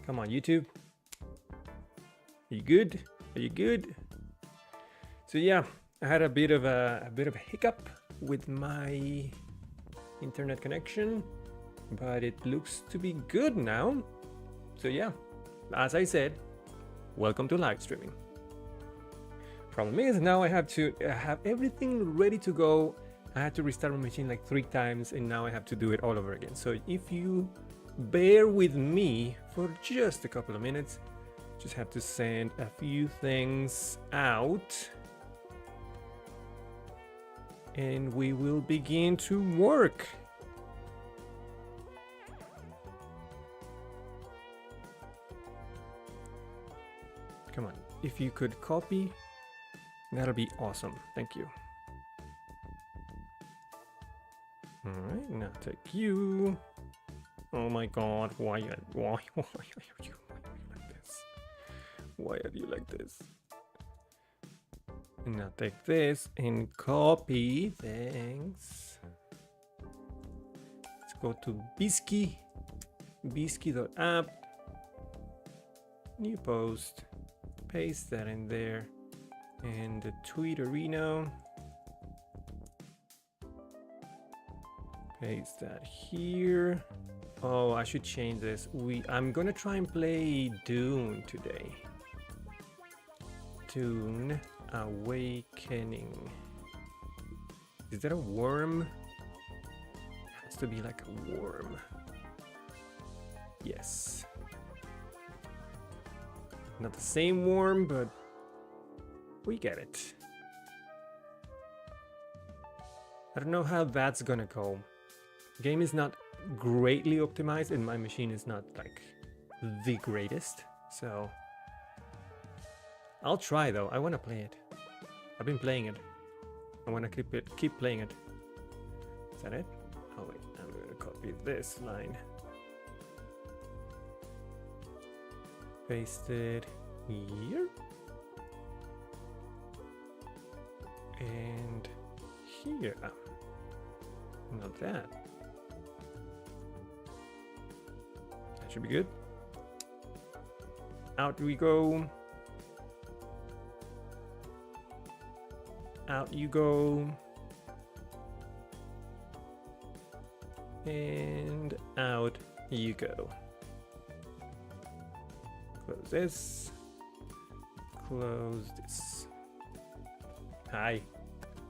Come on, YouTube. Are you good? Are you good? So yeah, I had a bit of a hiccup with my internet connection, but it looks to be good now. So yeah, as I said, welcome to live streaming. Problem is now I have to have everything ready to go. I had to restart my machine like 3 times and now I have to do it all over again. So if you bear with me for just a couple of minutes, just have to send a few things out and we will begin to work. Come on, if you could copy, that'll be awesome. Thank you. All right, now take you. Oh my God, why are you like this? Why are you like this? And now take this and copy. Thanks. Let's go to bisky.app. New post. Paste that in there. And the Twitterino. Paste that here. Oh, I should change this. I'm gonna try and play Dune today. Dune Awakening. Is that a worm? It has to be like a worm. Yes. Not the same worm, but we get it. I don't know how that's gonna go. The game is not greatly optimized and my machine is not like the greatest, so I'll try though. I want to play it. I've been playing it. I want to keep playing it. Is that it? Oh wait, I'm going to copy this line, paste it here and here. Not that. Should be good. Out we go. Out you go. And out you go. Close this. Close this. Hi.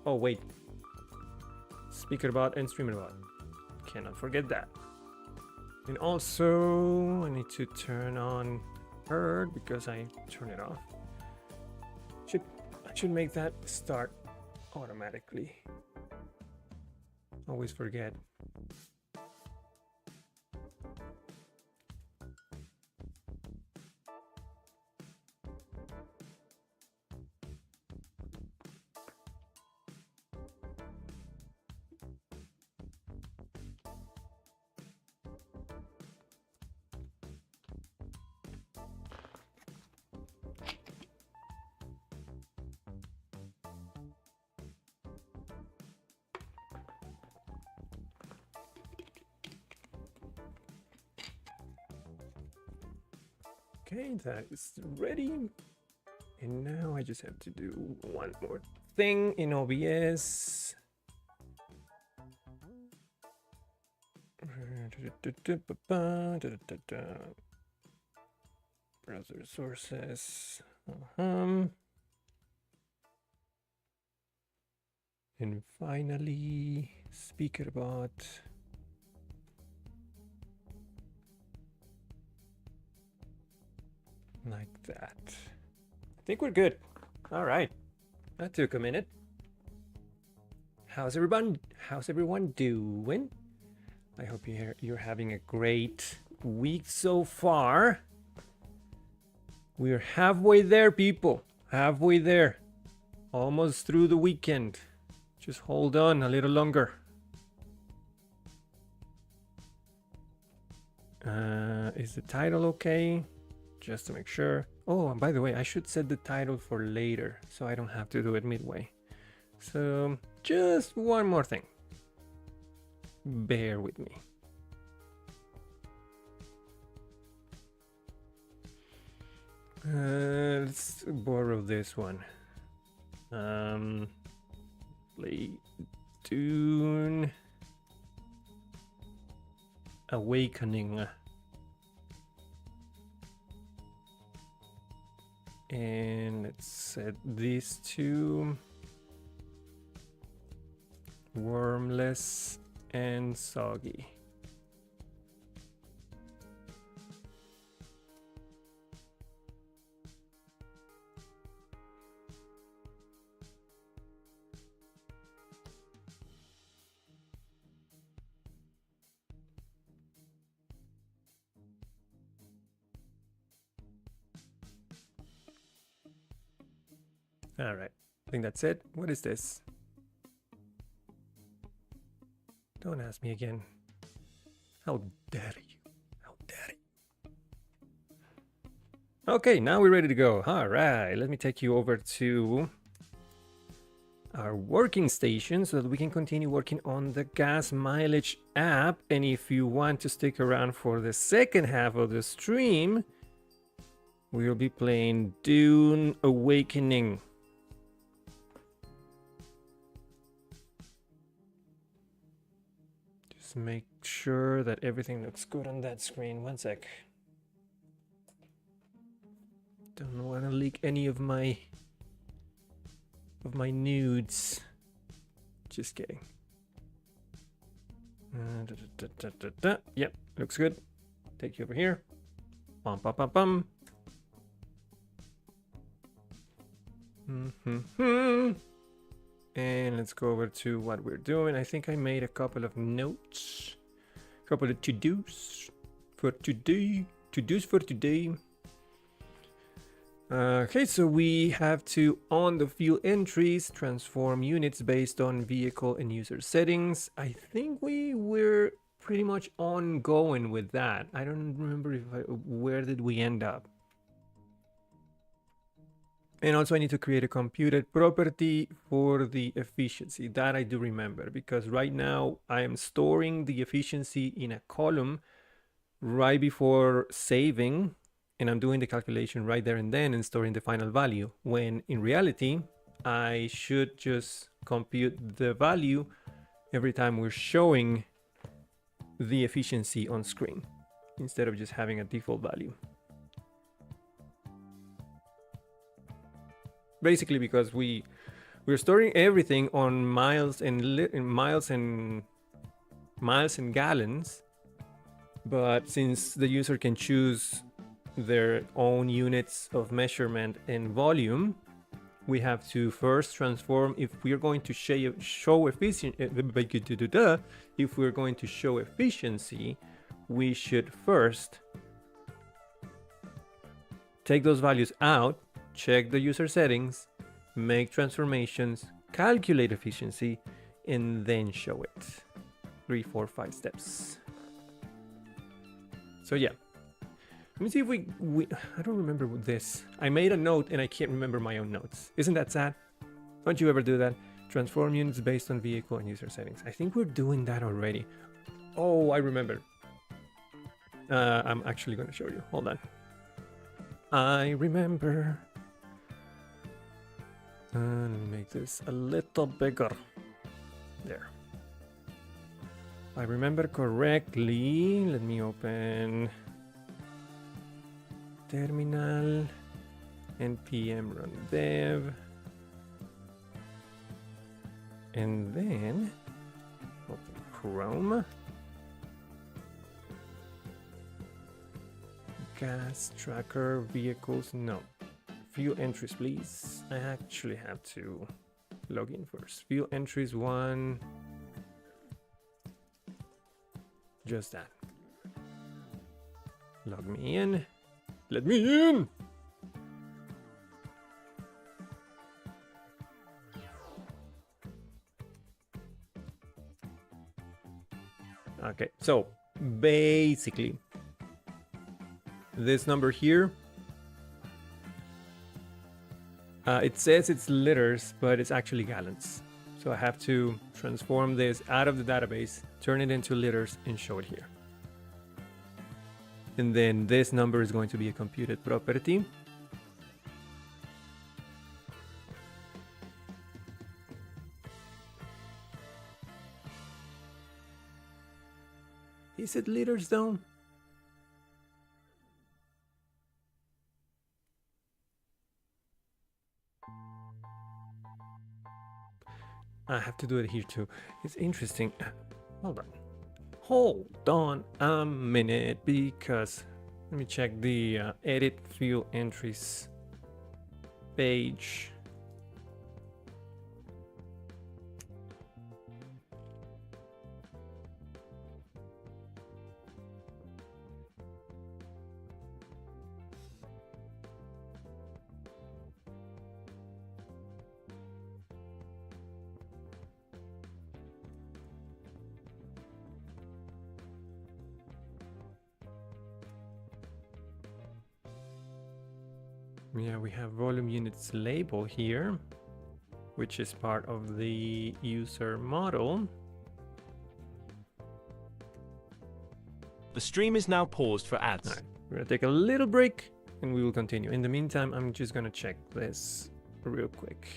Oh wait. Speaker bot and streamer bot. Cannot forget that. And also, I need to turn on herd because I turned it off. I should make that start automatically. Always forget. Okay, that is ready. And now I just have to do one more thing in OBS. Browser sources. And finally, SpeakerBot. Like that. I think we're good. All right. That took a minute. How's everyone doing? I hope you're having a great week so far. We're halfway there, people. Halfway there. Almost through the weekend. Just hold on a little longer. Is the title okay? Just to make sure. Oh, and by the way, I should set the title for later so I don't have to do it midway. So just one more thing. Bear with me. Let's borrow this one. Play Dune Awakening. And let's set these to Wormless and Soggy. All right, I think that's it. What is this? Don't ask me again. How dare you? How dare you? Okay, now we're ready to go. All right, let me take you over to our working station so that we can continue working on the gas mileage app. And if you want to stick around for the second half of the stream, we'll be playing Dune Awakening. Just make sure that everything looks good on that screen. One sec. Don't want to leak any of my nudes. Just kidding. Yep, looks good. Take you over here. Bum bum bum bum. And let's go over to what we're doing. I think I made a couple of notes, a couple of to-dos for today. To-dos for today. Okay, so we have to, on the fuel entries, transform units based on vehicle and user settings. I think we were pretty much ongoing with that. I don't remember where did we end up. And also I need to create a computed property for the efficiency. That I do remember, because right now I am storing the efficiency in a column right before saving. And I'm doing the calculation right there and then and storing the final value, when in reality, I should just compute the value every time we're showing the efficiency on screen, instead of just having a default value. Basically, because we're storing everything on miles and gallons, but since the user can choose their own units of measurement and volume, we have to first transform. If we're going to show efficiency, if we're going to show efficiency, we should first take those values out, check the user settings, make transformations, calculate efficiency, and then show it. 3, 4, 5 steps. So yeah. Let me see if we I don't remember this. I made a note and I can't remember my own notes. Isn't that sad? Don't you ever do that? Transform units based on vehicle and user settings. I think we're doing that already. Oh, I remember. I'm actually going to show you. Hold on. I remember. Let me make this a little bigger. There. If I remember correctly, let me open terminal, npm run dev, and then open Chrome, gas tracker vehicles, no, fuel entries please. I actually have to log in first. Fuel entries 1, just that. Log me in. Let me in! Okay, so basically, this number here, it says it's liters, but it's actually gallons. So I have to transform this out of the database, turn it into liters, and show it here. And then this number is going to be a computed property. Is it liters though? I have to do it here too. It's interesting. Hold on. Hold on a minute, because let me check the edit field entries page. Yeah, we have volume units label here, which is part of the user model. The stream is now paused for ads. All right, we're gonna take a little break and we will continue. In the meantime, I'm just gonna check this real quick.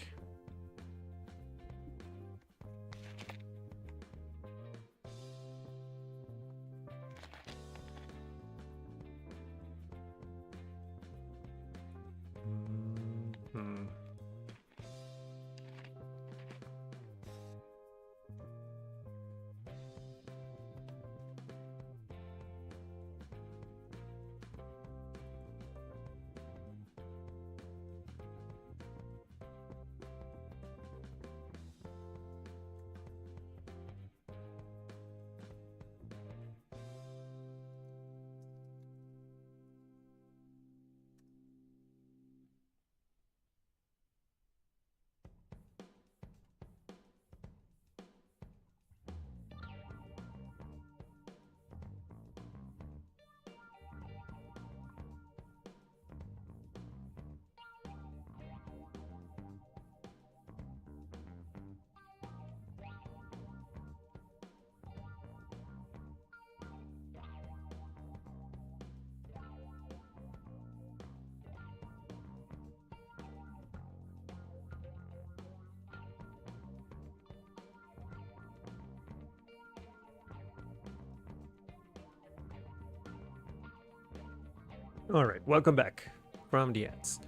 All right, welcome back from the ads.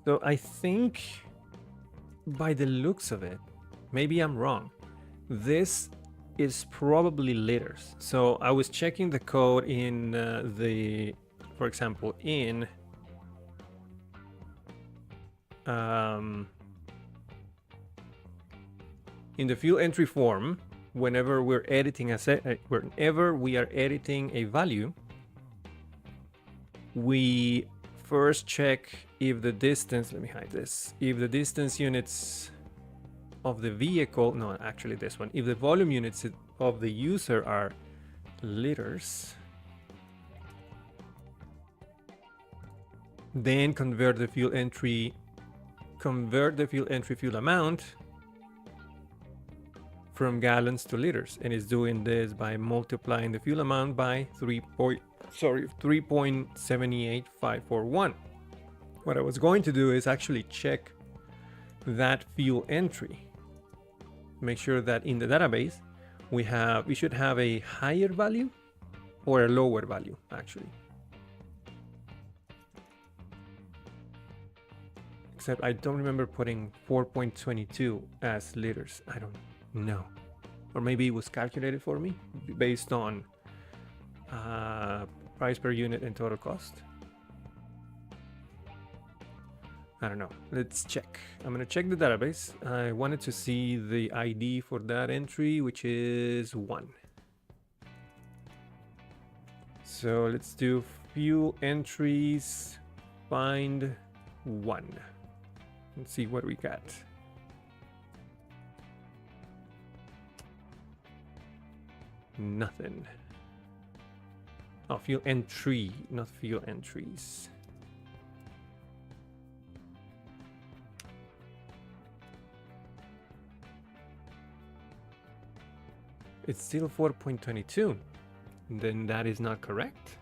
So I think by the looks of it, maybe I'm wrong. This is probably liters. So I was checking the code in for example, in the field entry form, whenever we're editing whenever we are editing a value, we first check if the distance, let me hide this, if the distance units of the vehicle, no, actually this one, if the volume units of the user are liters, then convert the field entry field amount from gallons to liters, and it's doing this by multiplying the fuel amount by 3.78541. What I was going to do is actually check that fuel entry, make sure that in the database we should have a higher value or a lower value actually. Except I don't remember putting 4.22 as liters. I don't know. Or maybe it was calculated for me based on price per unit and total cost. I don't know. Let's check. I'm gonna check the database. I wanted to see the ID for that entry, which is 1. So let's do fuel entries, find 1. Let's see what we got. Nothing. Oh, fuel entry, not fuel entries. It's still 4.22. Then that is not correct.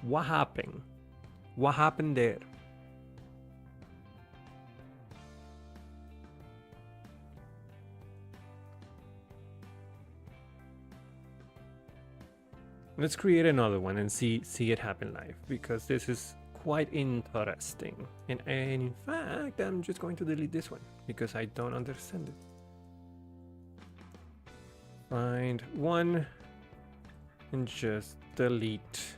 What happened? What happened there? Let's create another one and see it happen live, because this is quite interesting. And in fact, I'm just going to delete this one because I don't understand it. Find one and just delete.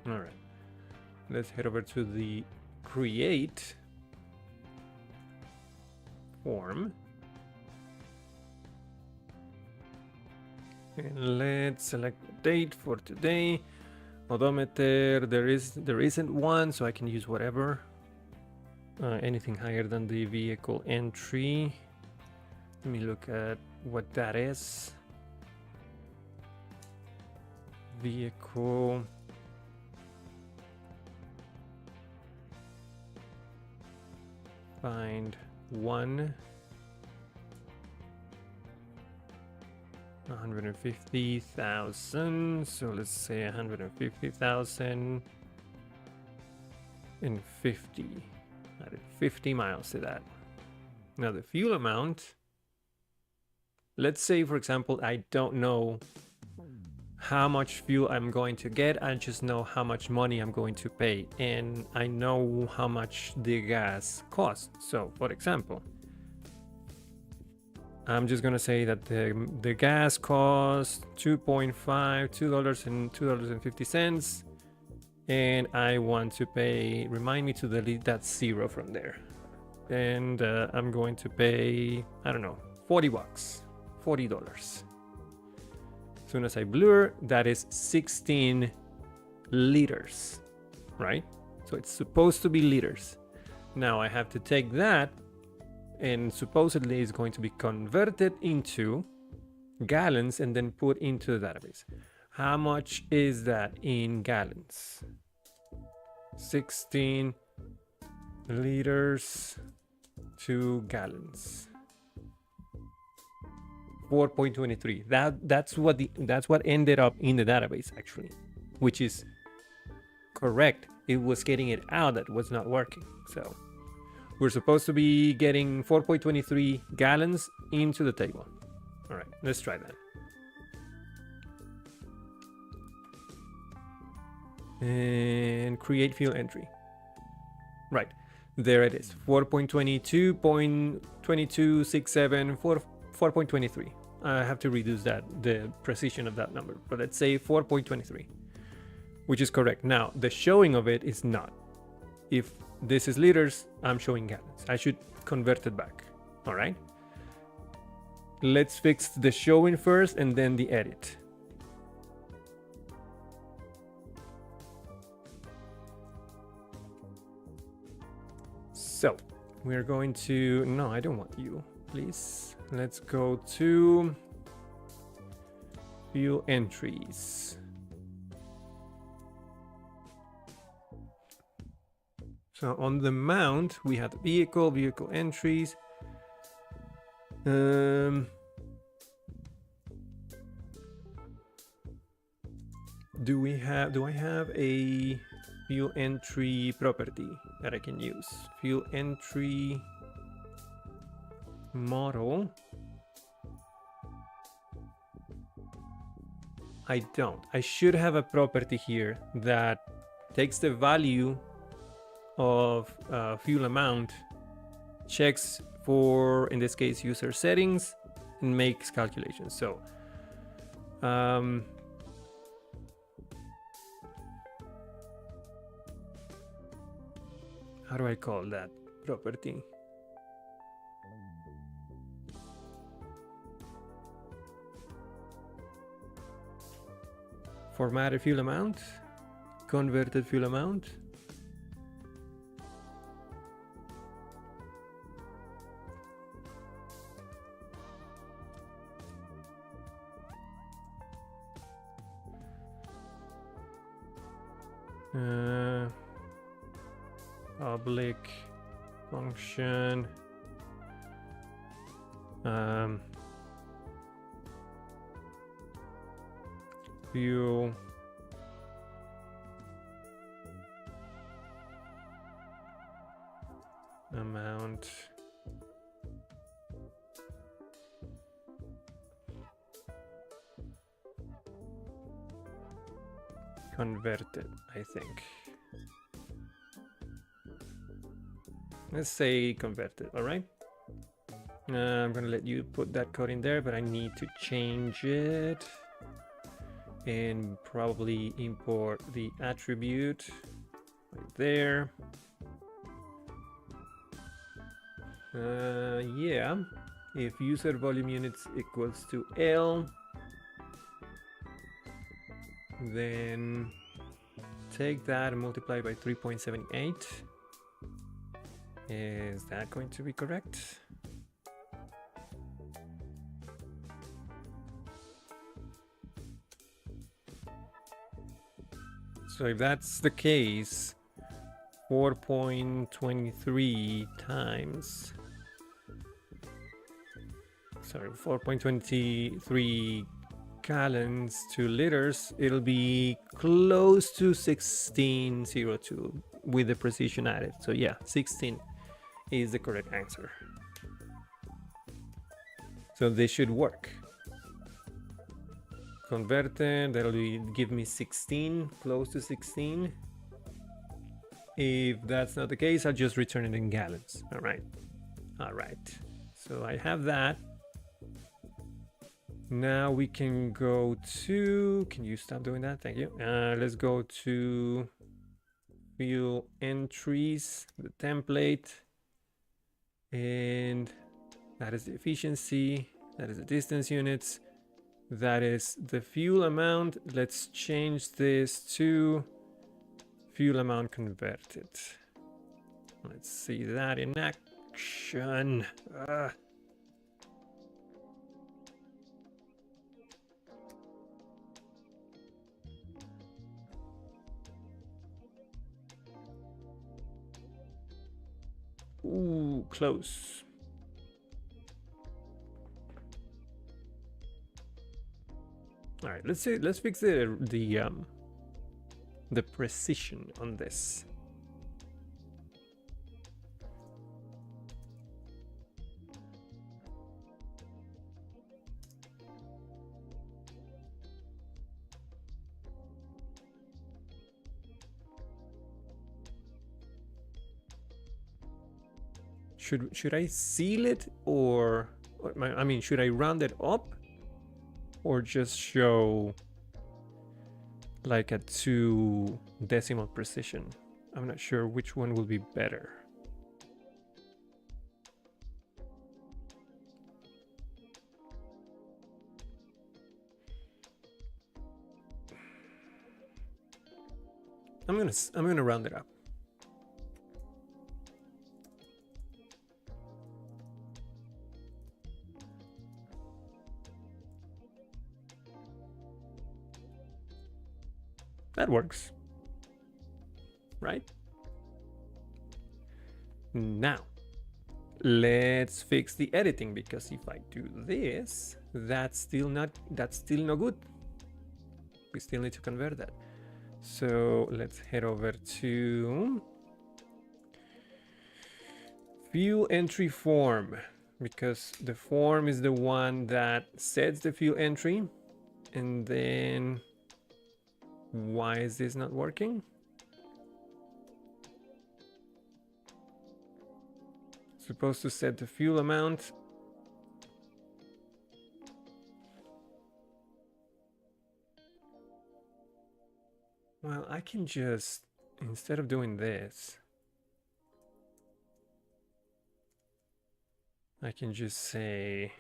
All right, let's head over to the create form. And let's select the date for today. Odometer, there isn't one, so I can use whatever. Anything higher than the vehicle entry. Let me look at what that is. Vehicle. Find one. 150,000. So let's say 150,000 and 50. Added 50 miles to that. Now the fuel amount. Let's say, for example, I don't know how much fuel I'm going to get. I just know how much money I'm going to pay, and I know how much the gas costs. So, for example, I'm just gonna say that the gas costs $2.50, and I want to pay. Remind me to delete that zero from there, and I'm going to pay, I don't know, $40. As soon as I blur, that is 16 liters, right? So it's supposed to be liters. Now I have to take that, and supposedly it's going to be converted into gallons and then put into the database. How much is that in gallons? 16 liters to gallons. 4.23. That's what ended up in the database, actually, which is correct. It was getting it out that was not working. So we're supposed to be getting 4.23 gallons into the table. All right, let's try that. And create fuel entry. Right, there it is. 4.22.2267 4.23. I have to reduce the precision of that number, but let's say 4.23, which is correct. Now the showing of it is not. If this is liters, I'm showing gallons. I should convert it back. All right, let's fix the showing first and then the edit. So we're going to, no, I don't want you, please. Let's go to fuel entries. So on the mount, we have vehicle entries. Do I have a fuel entry property that I can use? Fuel entry model. I don't. I should have a property here that takes the value of fuel amount, checks for, in this case, user settings, and makes calculations. So how do I call that property? Formatted fuel amount, converted fuel amount. Public function. Fuel amount converted, I think. Let's say converted, all right? I'm gonna let you put that code in there, but I need to change it and probably import the attribute right there. Yeah, if user volume units equals to L, then take that and multiply by 3.78. Is that going to be correct? So if that's the case, 4.23 times, sorry, 4.23 gallons to liters, it'll be close to 1602 with the precision added. So yeah, 16 is the correct answer. So this should work. Converted, that'll give me 16, close to 16. If that's not the case, I'll just return it in gallons. All right. So I have that. Now we can go to, can you stop doing that? Thank you. Let's go to fuel entries, the template, and that is the efficiency, that is the distance units, that is the fuel amount. Let's change this to fuel amount converted. Let's see that in action. Ooh, close. All right, let's fix the precision on this. Should I seal it, or I mean, should I round it up, or just show like a 2 decimal precision? I'm not sure which one will be better. I'm gonna round it up. That works, right? Now, let's fix the editing, because if I do this, that's still no good. We still need to convert that. So let's head over to fuel entry form, because the form is the one that sets the fuel entry. And then, why is this not working? Supposed to set the fuel amount. Well, I can just, instead of doing this, I can just say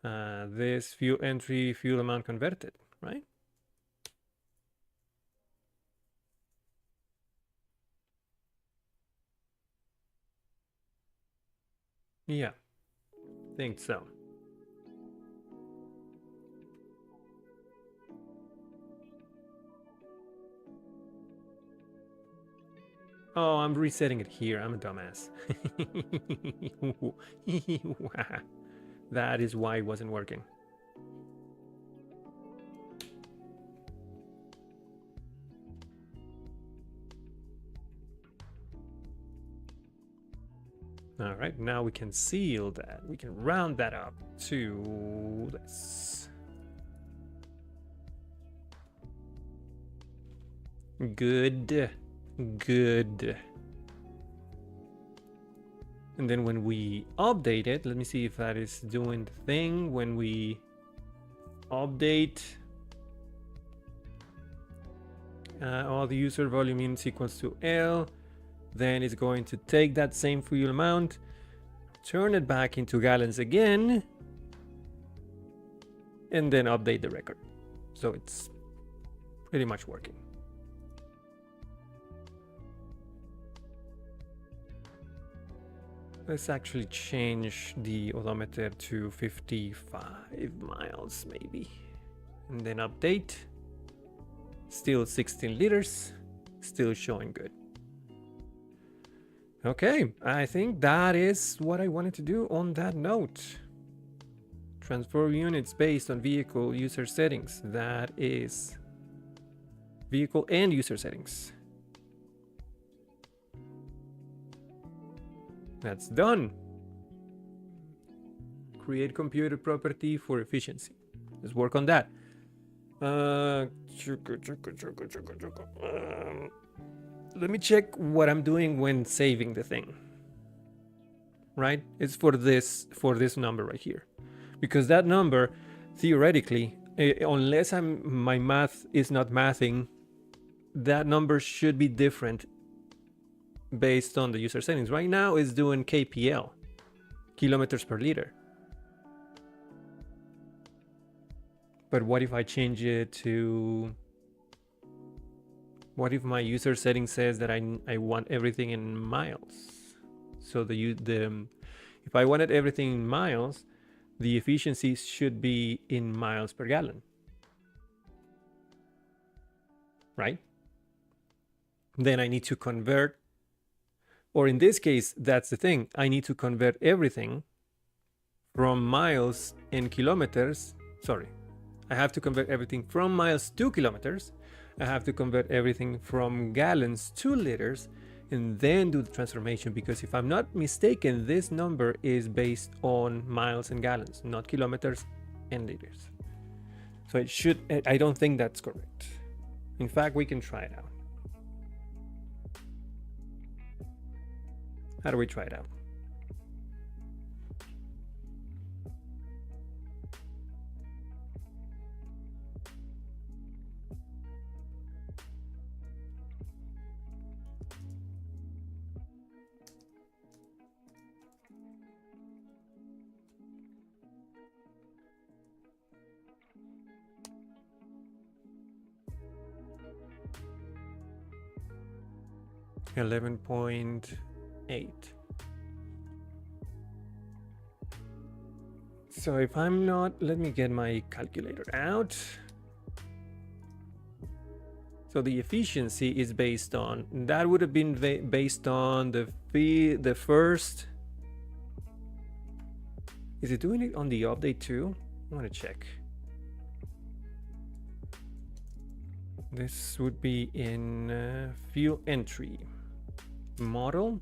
this fuel entry, fuel amount converted, right? Yeah, think so. Oh, I'm resetting it here. I'm a dumbass. That is why it wasn't working. All right, now we can seal that. We can round that up to this. Good. Good. And then when we update it, let me see if that is doing the thing. When we update all the user volume units equals to L, then it's going to take that same fuel amount, turn it back into gallons again, and then update the record. So it's pretty much working. Let's actually change the odometer to 55 miles maybe. And then update. Still 16 liters. Still showing good. Okay, I think that is what I wanted to do on that note. Transform units based on vehicle user settings. That is vehicle and user settings. That's done. Create computer property for efficiency. Let's work on that. Let me check what I'm doing when saving the thing. Right? It's for this number right here. Because that number, theoretically, unless my math is not mathing, that number should be different based on the user settings. Right now it's doing kpl, kilometers per liter. But what if I change it to, what if my user setting says that I want everything in miles? So if I wanted everything in miles, the efficiency should be in miles per gallon, right? Then I need to convert, or in this case, that's the thing. I need to convert everything from miles and kilometers. Sorry, I have to convert everything from miles to kilometers. I have to convert everything from gallons to liters, and then do the transformation, because if I'm not mistaken, this number is based on miles and gallons, not kilometers and liters. So it should, I don't think that's correct. In fact, we can try it out. How do we try it out? $11.8. So if I'm not, let me get my calculator out. So the efficiency is based on, that would have been based on the first. Is it doing it on the update too? I want to check. This would be in fuel entry. Model.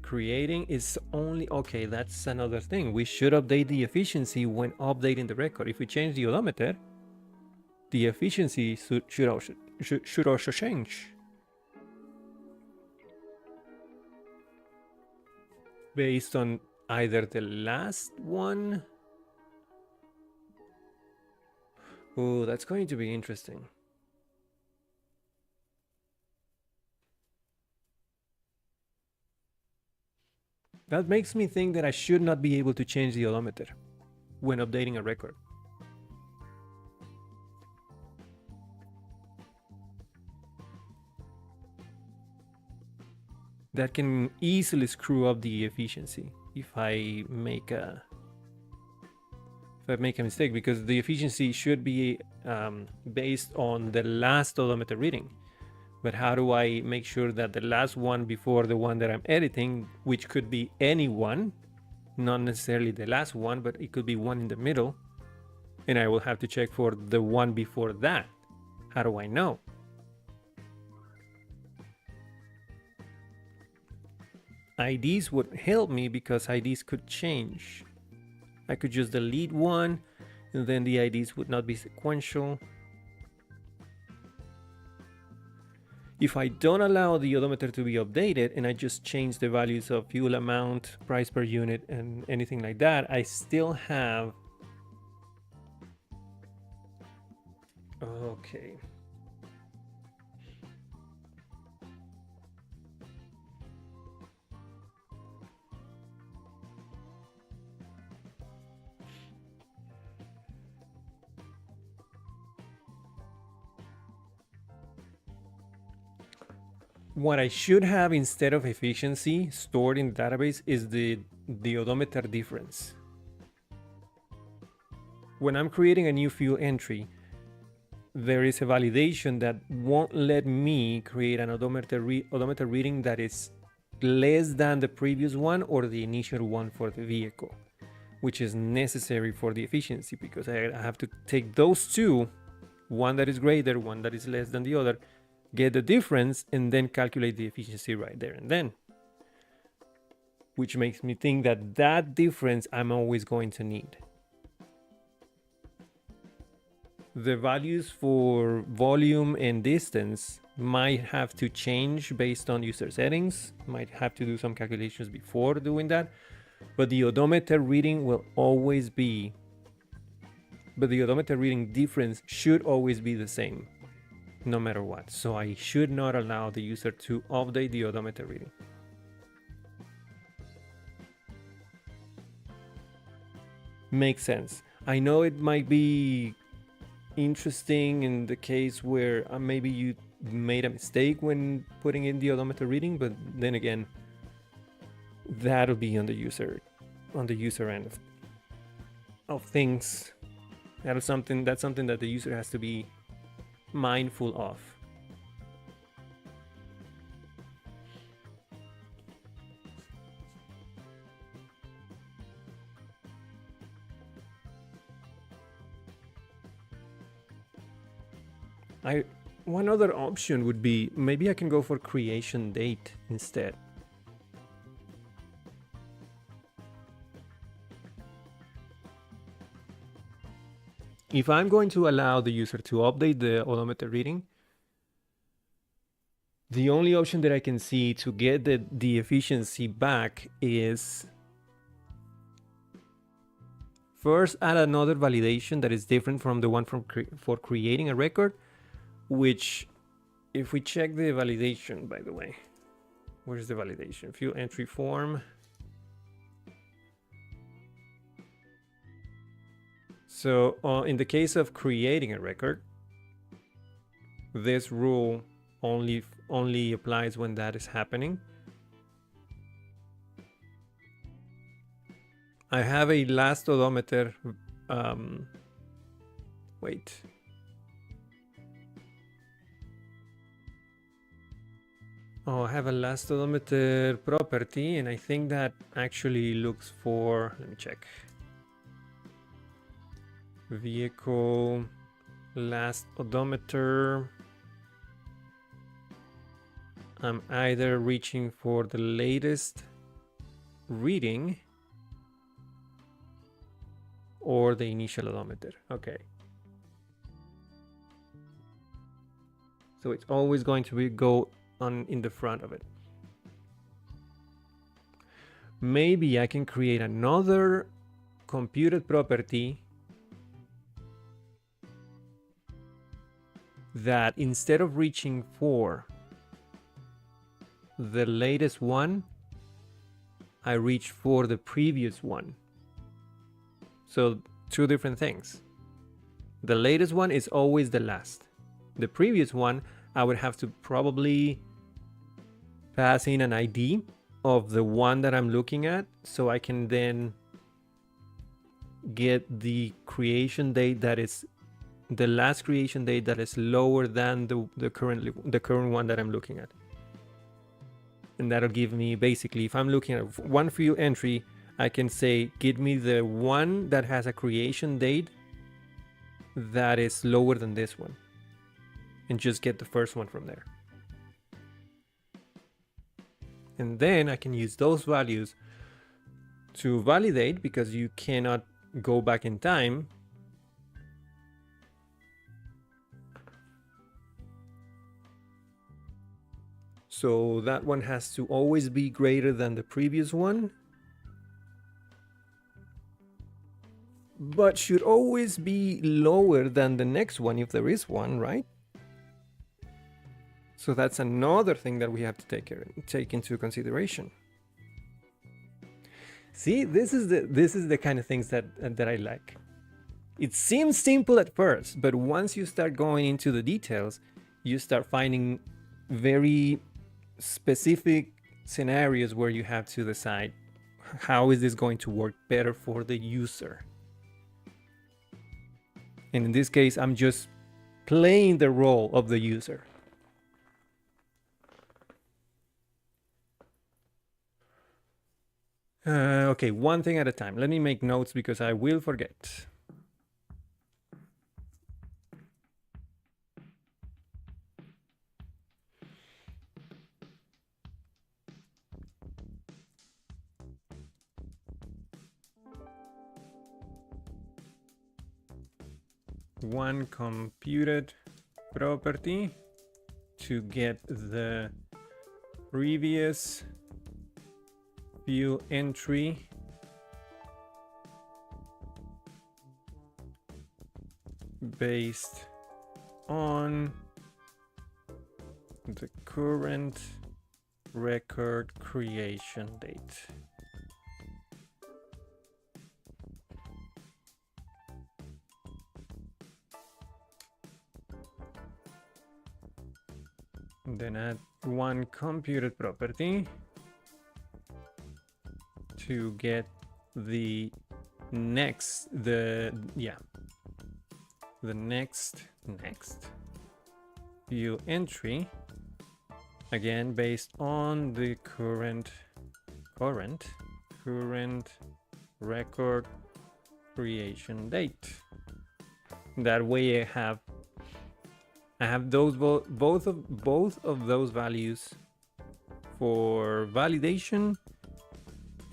Creating is only, okay, that's another thing. We should update the efficiency when updating the record. If we change the odometer, the efficiency should also change. Based on either the last one. Oh, that's going to be interesting. That makes me think that I should not be able to change the odometer when updating a record. That can easily screw up the efficiency if I make a mistake, because the efficiency should be based on the last odometer reading. But how do I make sure that the last one before the one that I'm editing, which could be any one, not necessarily the last one, but it could be one in the middle, and I will have to check for the one before that. How do I know? IDs would help me because IDs could change. I could just delete one and then the IDs would not be sequential. If I don't allow the odometer to be updated and I just change the values of fuel amount, price per unit, and anything like that, I still have... Okay. What I should have instead of efficiency stored in the database is the odometer difference. When I'm creating a new fuel entry, there is a validation that won't let me create an odometer reading that is less than the previous one or the initial one for the vehicle, which is necessary for the efficiency because I have to take those two, one that is greater, one that is less than the other, get the difference, and then calculate the efficiency right there and then. Which makes me think that that difference I'm always going to need. The values for volume and distance might have to change based on user settings, might have to do some calculations before doing that, but the odometer reading will always be, but the odometer reading difference should always be the same, no matter what. So I should not allow the user to update the odometer reading. Makes sense. I know it might be interesting in the case where maybe you made a mistake when putting in the odometer reading, but then again, that'll be on the user end of things. That's something that the user has to be mindful of. One other option would be maybe I can go for creation date instead. If I'm going to allow the user to update the odometer reading, the only option that I can see to get the efficiency back is first add another validation that is different from the one for creating a record, which if we check the validation, by the way, where's the validation? Fuel entry form. So in the case of creating a record, this rule only applies when that is happening. I have a last odometer. Wait. Oh, I have a last odometer property, and I think that actually looks for, let me check. Vehicle last odometer. I'm either reaching for the latest reading or the initial odometer. Okay. So it's always going to go on in the front of it. Maybe I can create another computed property that instead of reaching for the latest one, I reach for the previous one. So two different things. The latest one is always the last. The previous one, I would have to probably pass in an ID of the one that I'm looking at, so I can then get the creation date that is the last creation date that is lower than the current one that I'm looking at. And that'll give me, basically, if I'm looking at one fuel entry, I can say, give me the one that has a creation date that is lower than this one, and just get the first one from there. And then I can use those values to validate, because you cannot go back in time. So that one has to always be greater than the previous one, but should always be lower than the next one if there is one, right? So that's another thing that we have to take into consideration. See, this is the kind of things that I like. It seems simple at first, but once you start going into the details, you start finding very specific scenarios where you have to decide how is this going to work better for the user. And in this case, I'm just playing the role of the user. Okay, one thing at a time. Let me make notes because I will forget. One computed property to get the previous view entry based on the current record creation date. And then add one computed property to get the next view entry, again based on the current record creation date. That way I have those both of those values for validation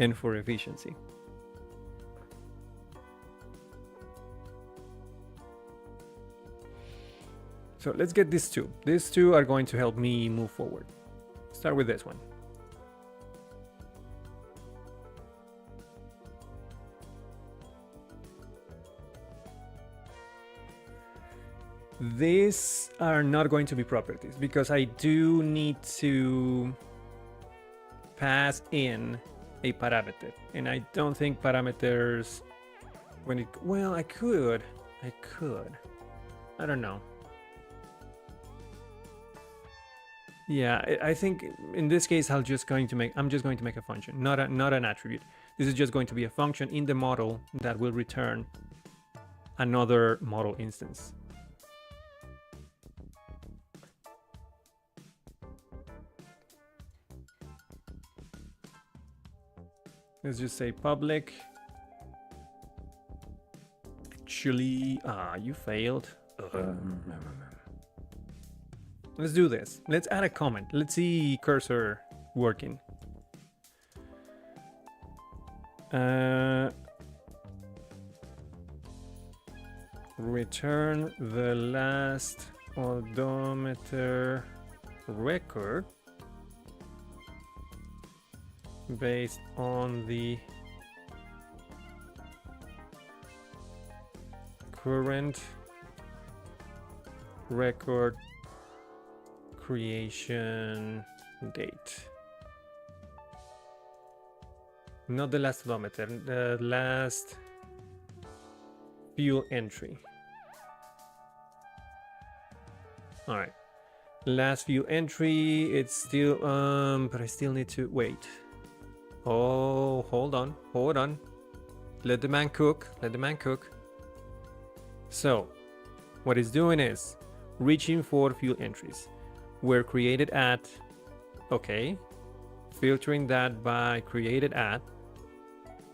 and for efficiency. So let's get these two. These two are going to help me move forward. Start with this one. These are not going to be properties because I do need to pass in a parameter, and I don't think parameters well, I could, I don't know. Yeah, I think in this case I'm just going to make a function, not an attribute. This is just going to be a function in the model that will return another model instance. Let's just say public. Actually, you failed. Let's do this. Let's add a comment. Let's see cursor working. Return the last odometer record based on the current record creation date. Not the last odometer, the last fuel entry. All right, last fuel entry. It's still but I still need to wait. Oh, hold on. Let the man cook. So what it's doing is reaching for fuel entries were created at, okay, filtering that by created at,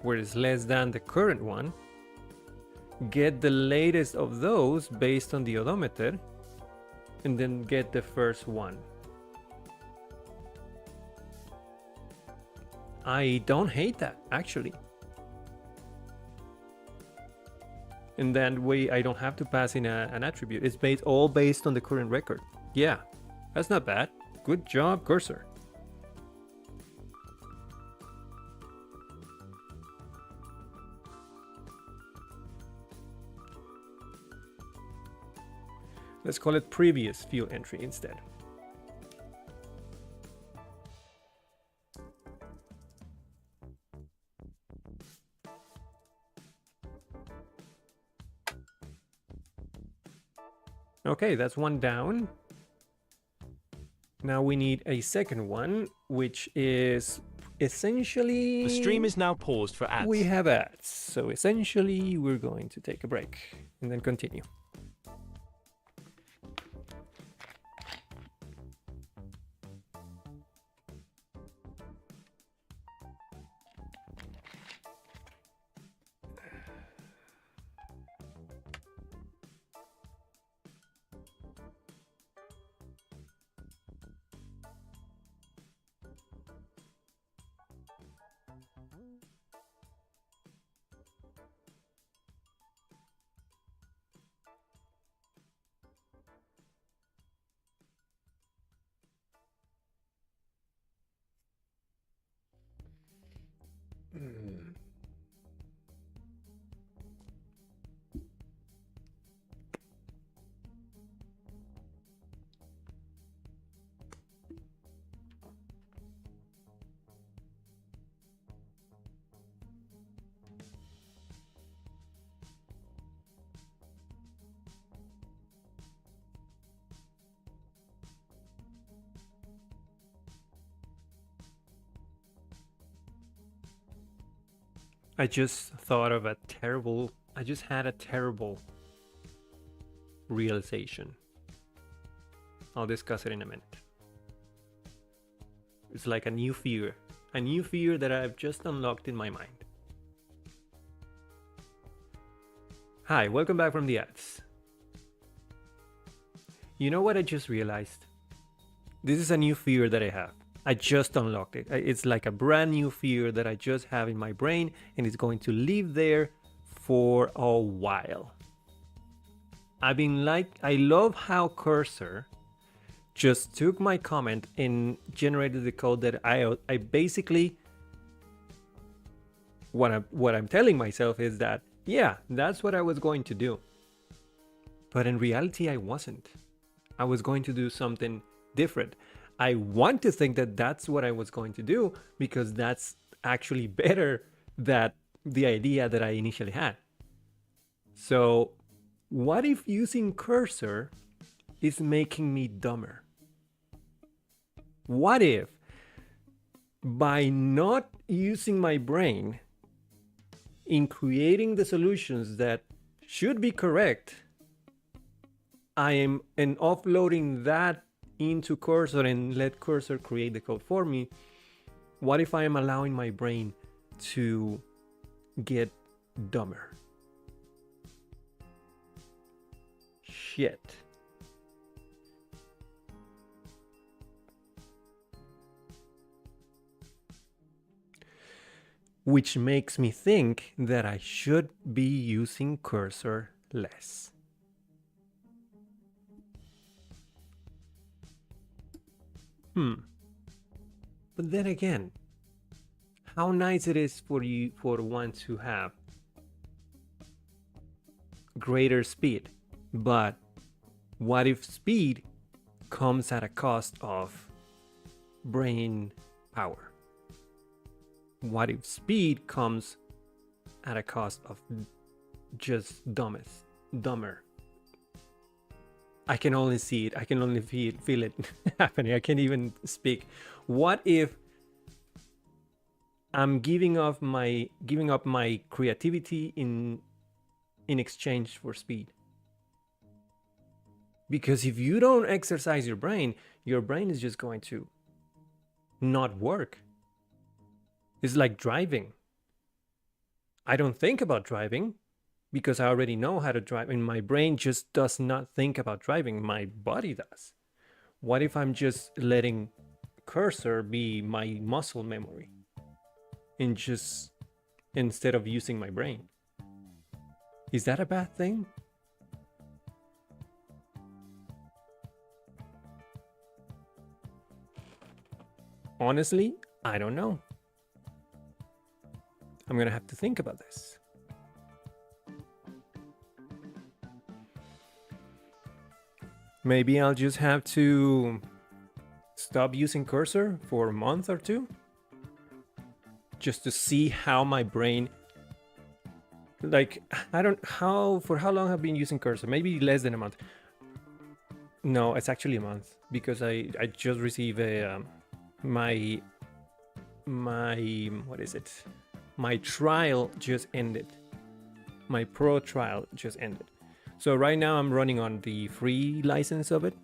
where it's less than the current one, get the latest of those based on the odometer, and then get the first one. I don't hate that, actually. And that way I don't have to pass in an attribute. It's all based on the current record. Yeah, that's not bad. Good job, cursor. Let's call it previous field entry instead. Okay, that's one down. Now we need a second one, which is essentially... The stream is now paused for ads. We have ads. So essentially, we're going to take a break and then continue. I just thought of a terrible, I just had a terrible realization. I'll discuss it in a minute. It's like a new fear that I've just unlocked in my mind. Hi, welcome back from the ads. You know what I just realized? This is a new fear that I have. I just unlocked it. It's like a brand new fear that I just have in my brain, and it's going to live there for a while. I love how Cursor just took my comment and generated the code that I basically, what I'm telling myself is that, yeah, that's what I was going to do. But in reality, I wasn't. I was going to do something different. I want to think that that's what I was going to do because that's actually better than the idea that I initially had. So what if using Cursor is making me dumber? What if by not using my brain in creating the solutions that should be correct, I am offloading that into Cursor and let Cursor create the code for me? What if I am allowing my brain to get dumber? Shit. Which makes me think that I should be using Cursor less. But then again, how nice it is for one to have greater speed. But what if speed comes at a cost of brain power? What if speed comes at a cost of just dumber? I can only see it. I can only feel it happening. I can't even speak. What if I'm giving up my creativity in exchange for speed? Because if you don't exercise your brain is just going to not work. It's like driving. I don't think about driving because I already know how to drive, and my brain just does not think about driving. My body does. What if I'm just letting Cursor be my muscle memory? and just instead of using my brain. Is that a bad thing? Honestly, I don't know. I'm gonna have to think about this. Maybe I'll just have to stop using cursor for a month or two, just to see how my brain, like, for how long I've been using cursor. Maybe less than a month. No, it's actually a month, because I just received a my what is it? My trial just ended. My pro trial just ended. So right now I'm running on the free license of it.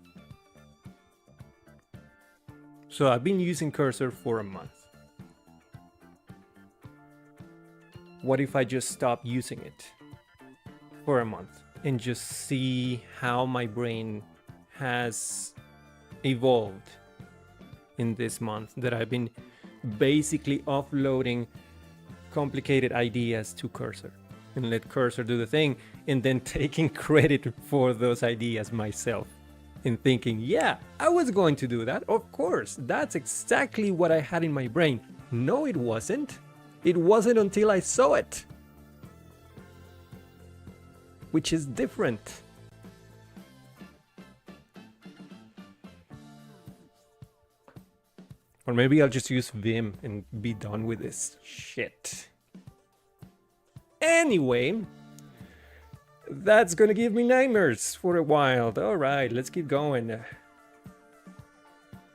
So I've been using cursor for a month. What if I just stop using it for a month and just see how my brain has evolved in this month that I've been basically offloading complicated ideas to cursor and let cursor do the thing, and then taking credit for those ideas myself and thinking, yeah, I was going to do that. Of course, that's exactly what I had in my brain. No, it wasn't. It wasn't until I saw it, which is different. Or maybe I'll just use Vim and be done with this shit. Anyway, that's gonna give me nightmares for a while. All right, let's keep going.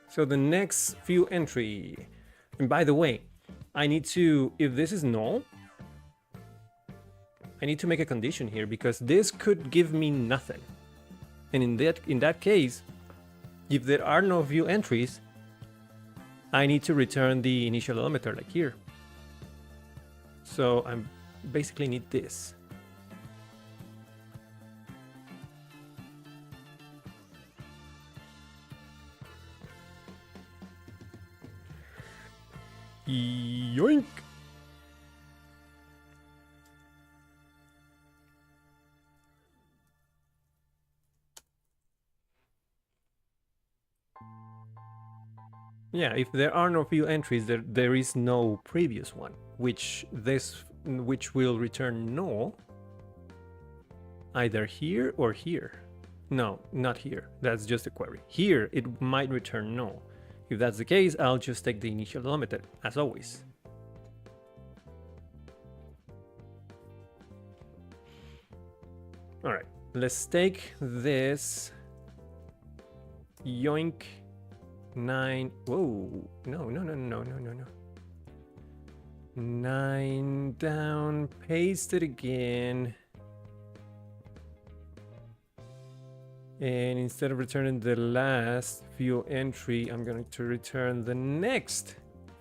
So the next view entry, and by the way, I need to, if this is null, I need to make a condition here, because this could give me nothing. And in that case, if there are no view entries, I need to return the initial delimiter like here. So I basically need this. Yoink! Yeah, if there are no view entries, there is no previous one, which will return null either here or here. No, not here. That's just a query. Here, it might return null. If that's the case, I'll just take the initial delimiter, as always. All right, let's take this. Yoink. 9. Whoa. No. 9 down. Paste it again. And instead of returning the last view entry, I'm going to return the next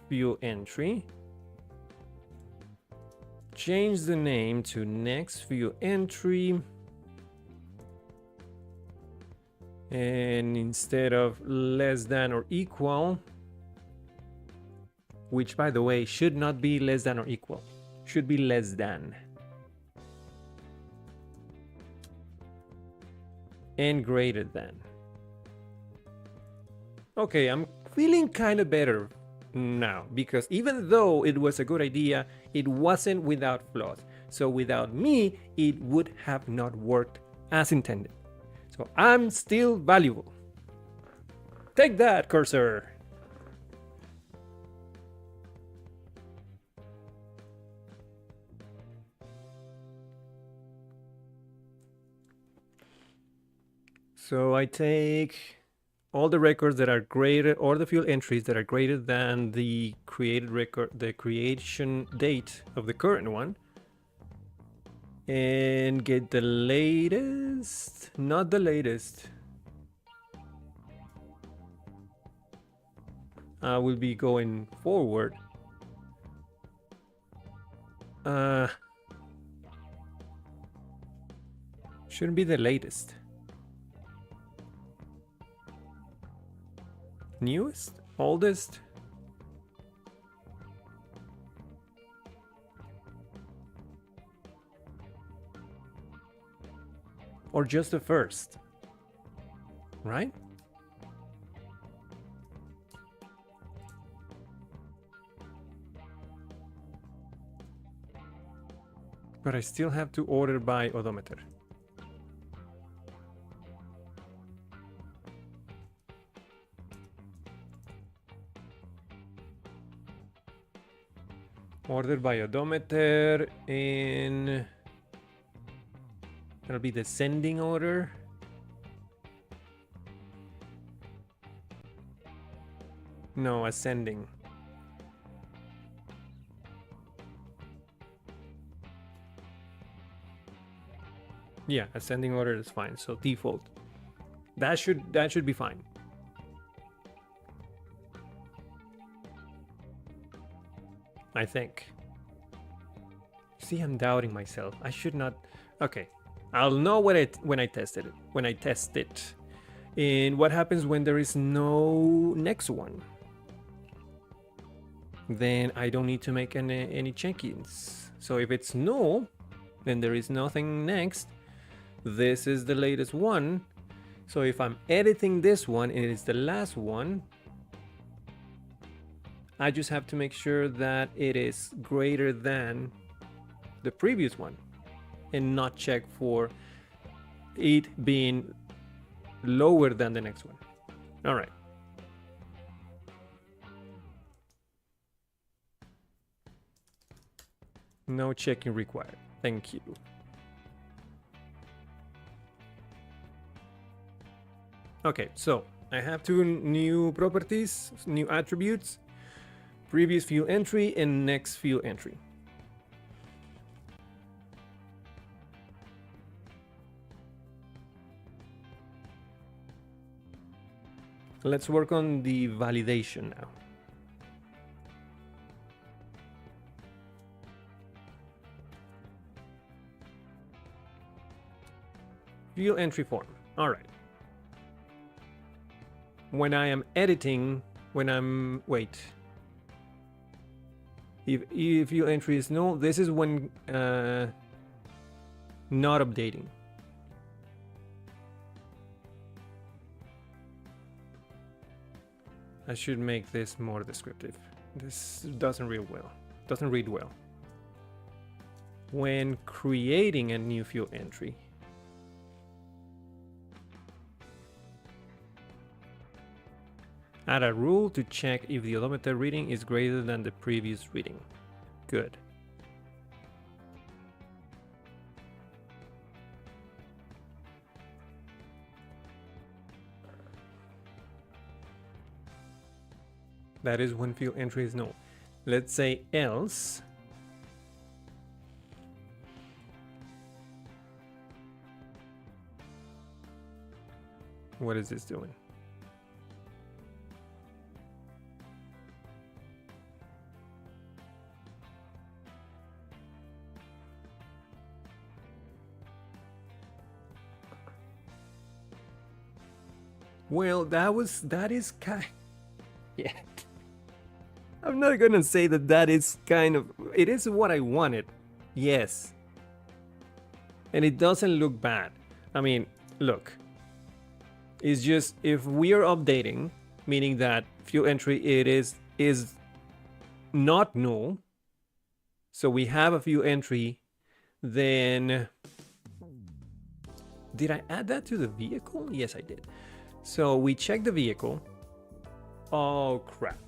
view entry. Change the name to next view entry. And instead of less than or equal, which by the way should not be less than or equal, should be less than. And greater than. Okay, I'm feeling kind of better now, because even though it was a good idea, it wasn't without flaws. So without me, it would have not worked as intended. So I'm still valuable. Take that, cursor. So I take all the records that are greater, or the field entries that are greater than the created record, the creation date of the current one, and get the latest, not the latest. I will be going forward. Shouldn't be the latest. Newest? Oldest? or just the first, right? But I still have to order by odometer. Order by odometer in... That'll be the sending order. No, ascending. Yeah, ascending order is fine. So default. That should be fine. I think. See, I'm doubting myself. I should not. Okay, I'll know when I test it. When I test it, and what happens when there is no next one? Then I don't need to make any check-ins. So if it's no, then there is nothing next. This is the latest one. So if I'm editing this one and it is the last one, I just have to make sure that it is greater than the previous one and not check for it being lower than the next one. All right. No checking required. Thank you. Okay, so I have two new properties, new attributes. Previous field entry and next field entry. Let's work on the validation now. Field entry form. All right. When I am editing, if field entry is null, this is when not updating. I should make this more descriptive. This doesn't read well. When creating a new field entry, add a rule to check if the odometer reading is greater than the previous reading. Good. That is when field entry is null. Let's say else. What is this doing? Well, that is kind. Yeah. I'm not gonna say that is kind of. It is what I wanted. Yes. And it doesn't look bad. I mean, look. It's just if we are updating, meaning that field entry is not null. So we have a field entry, then did I add that to the vehicle? Yes, I did. So we check the vehicle. Oh, crap.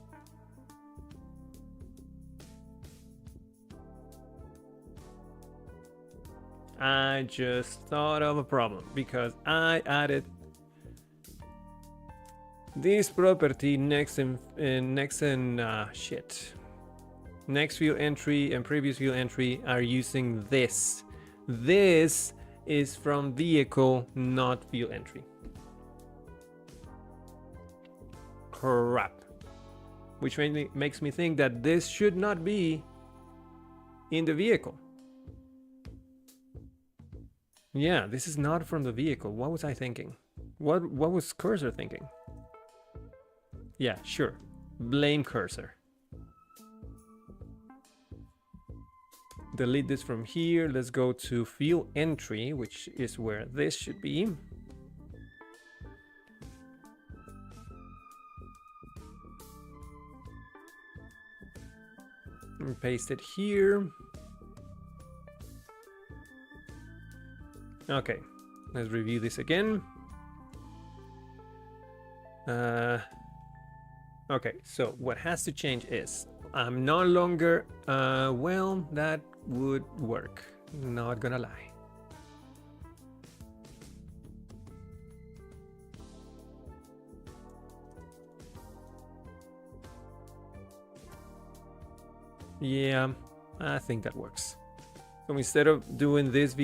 I just thought of a problem because I added this property next field entry and previous field entry are using this. This is from vehicle, not field entry. Crap. Which makes me think that this should not be in the vehicle. Yeah, this is not from the vehicle. What was I thinking? What was Cursor thinking? Yeah, sure. Blame Cursor. delete this from here. Let's go to field entry, which is where this should be. And paste it here. Okay, let's review this again. Okay, so what has to change is I'm no longer, well, that would work, not gonna lie. Yeah, I think that works. So instead of doing this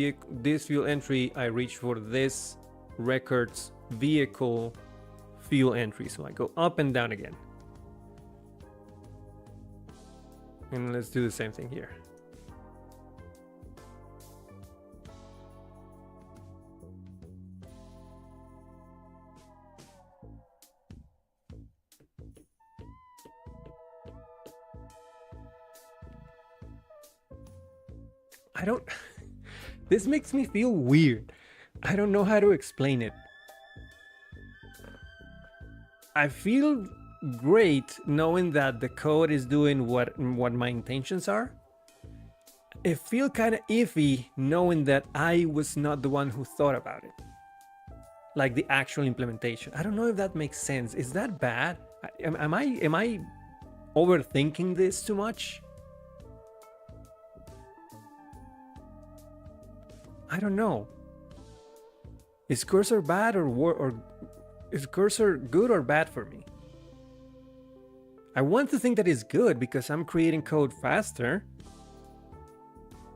fuel entry, I reach for this records vehicle fuel entry. So I go up and down again. And let's do the same thing here. I don't... This makes me feel weird. I don't know how to explain it. I feel great knowing that the code is doing what my intentions are. It feels kind of iffy knowing that I was not the one who thought about it. Like the actual implementation. I don't know if that makes sense. Is that bad? Am I overthinking this too much? I don't know. Is cursor bad or is cursor good or bad for me? I want to think that it's good because I'm creating code faster,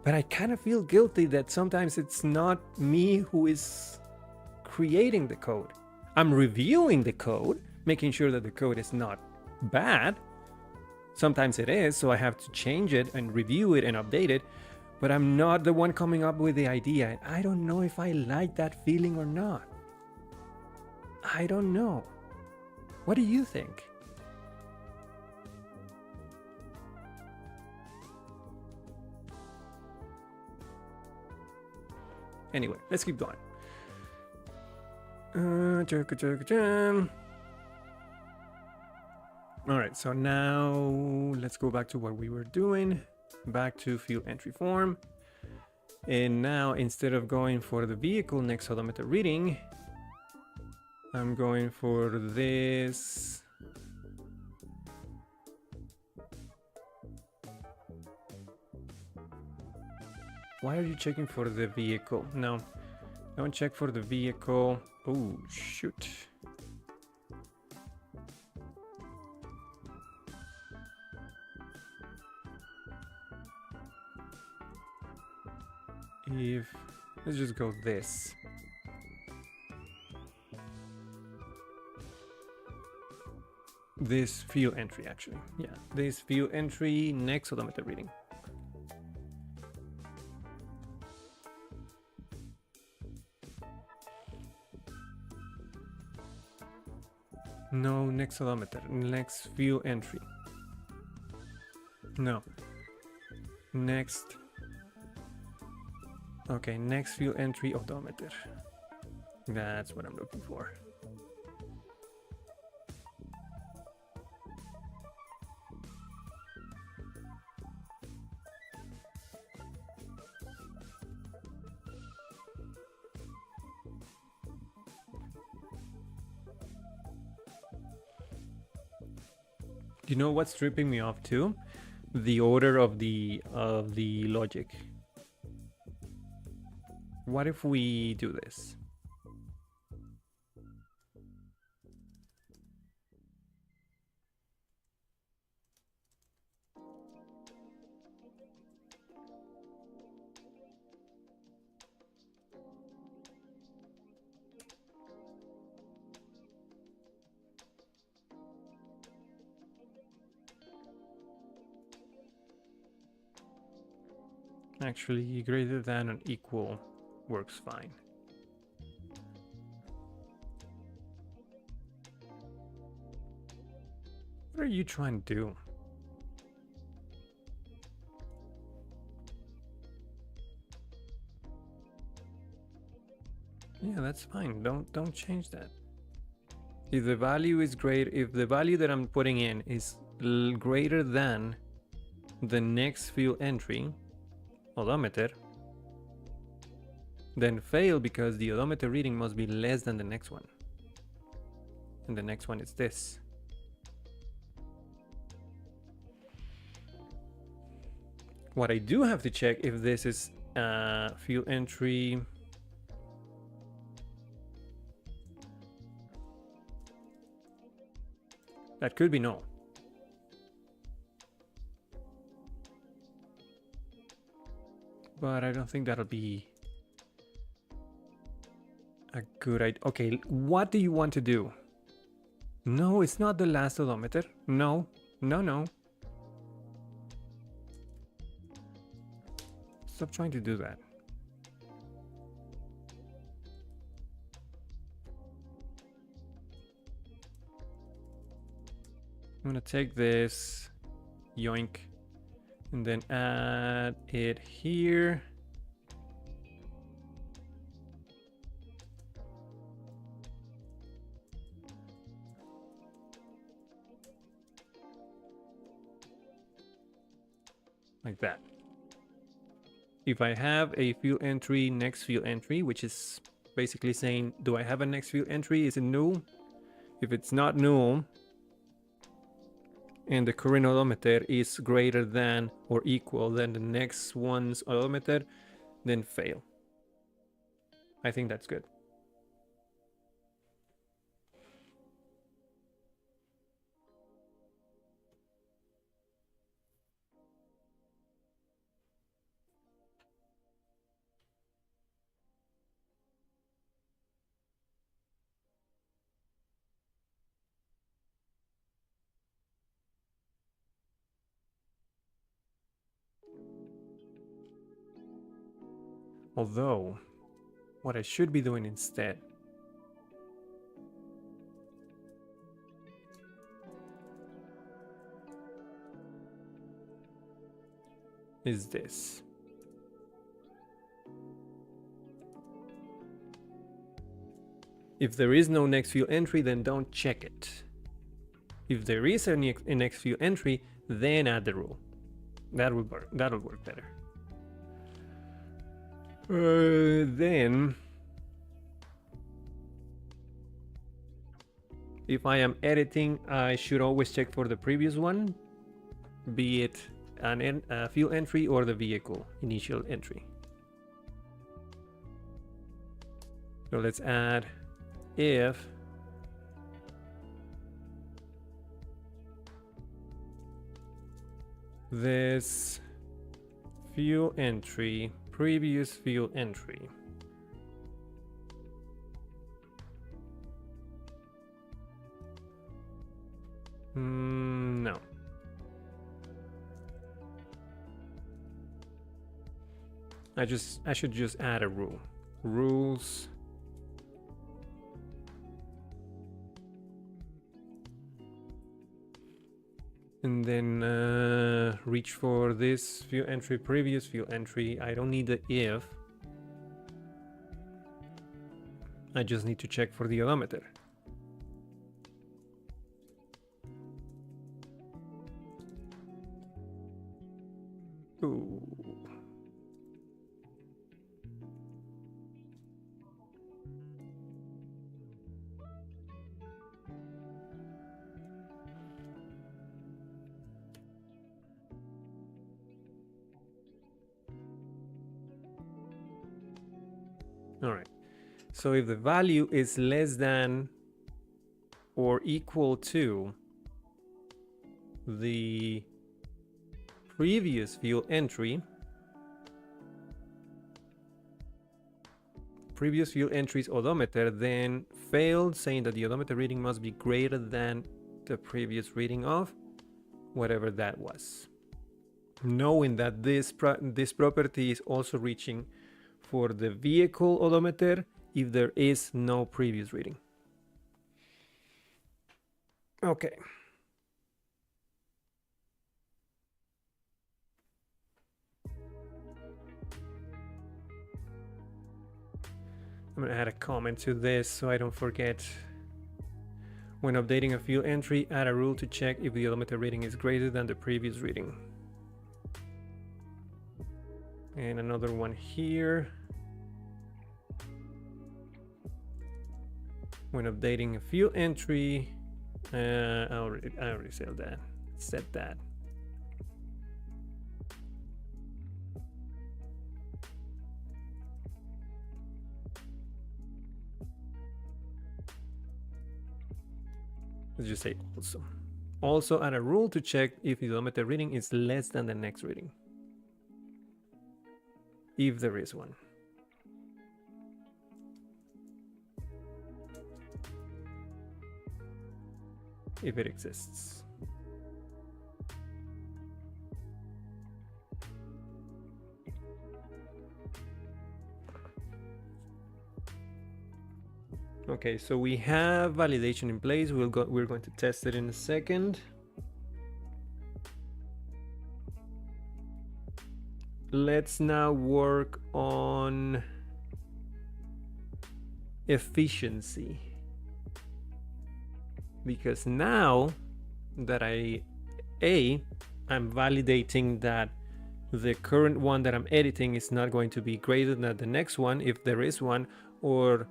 but I kind of feel guilty that sometimes it's not me who is creating the code. I'm reviewing the code, making sure that the code is not bad. Sometimes it is, so I have to change it and review it and update it, but I'm not the one coming up with the idea. I don't know if I like that feeling or not. I don't know. What do you think? Anyway, let's keep going. All right, so now let's go back to what we were doing. Back to field entry form. And now instead of going for the vehicle next odometer reading, I'm going for this. Why are you checking for the vehicle? No, don't check for the vehicle. Oh, shoot. Let's just go this. This field entry, actually. Yeah, this field entry next odometer reading. No, next odometer, next field entry. No. Next. Okay, next field entry odometer. That's what I'm looking for. You know what's tripping me off too? The order of the logic. What if we do this? Actually, greater than or equal works fine. What are you trying to do? that's fine. Don't change that. If the value is great, if the value that I'm putting in is greater than the next field entry, odometer, then fail because the odometer reading must be less than the next one. And the next one is this. What I do have to check if this is field entry. That could be no. But I don't think that'll be a good idea. Okay, what do you want to do? No, it's not the last odometer. No, no, no. Stop trying to do that. I'm gonna take this, yoink, and then add it here. Like that. If I have a field entry, next field entry, which is basically saying, do I have a next field entry? Is it null? If it's not null, and the current odometer is greater than or equal than the next one's odometer, then fail. I think that's good. Although, what I should be doing instead is this. If there is no next field entry, then don't check it. If there is a next field entry, then add the rule. That will work. That'll work better. Then, if I am editing, I should always check for the previous one, be it a field entry or the vehicle initial entry. So let's add if this field entry, previous field entry, no. I should just add a rule. Rules. And then reach for this field entry, previous field entry. I don't need the if. I just need to check for the odometer. Ooh. All right. So if the value is less than or equal to the previous field entry, previous field entry's odometer, then failed, saying that the odometer reading must be greater than the previous reading of whatever that was. Knowing that this property is also reaching for the vehicle odometer if there is no previous reading. Okay. I'm gonna add a comment to this so I don't forget. When updating a field entry, add a rule to check if the odometer reading is greater than the previous reading. And another one here. When updating a field entry, I already set that. Let's just say also. Also add a rule to check if the odometer reading is less than the next reading. If there is one. If it exists. Okay, so we have validation in place. We're going to test it in a second. Let's now work on efficiency. Because now that I'm validating that the current one that I'm editing is not going to be greater than the next one, if there is one, or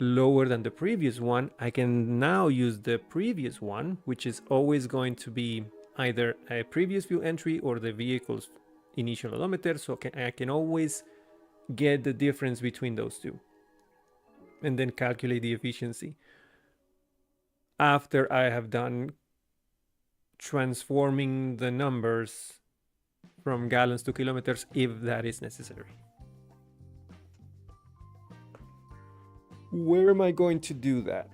lower than the previous one, I can now use the previous one, which is always going to be either a previous view entry or the vehicle's initial odometer, so I can always get the difference between those two and then calculate the efficiency after I have done transforming the numbers from gallons to kilometers if that is necessary. Where am I going to do that?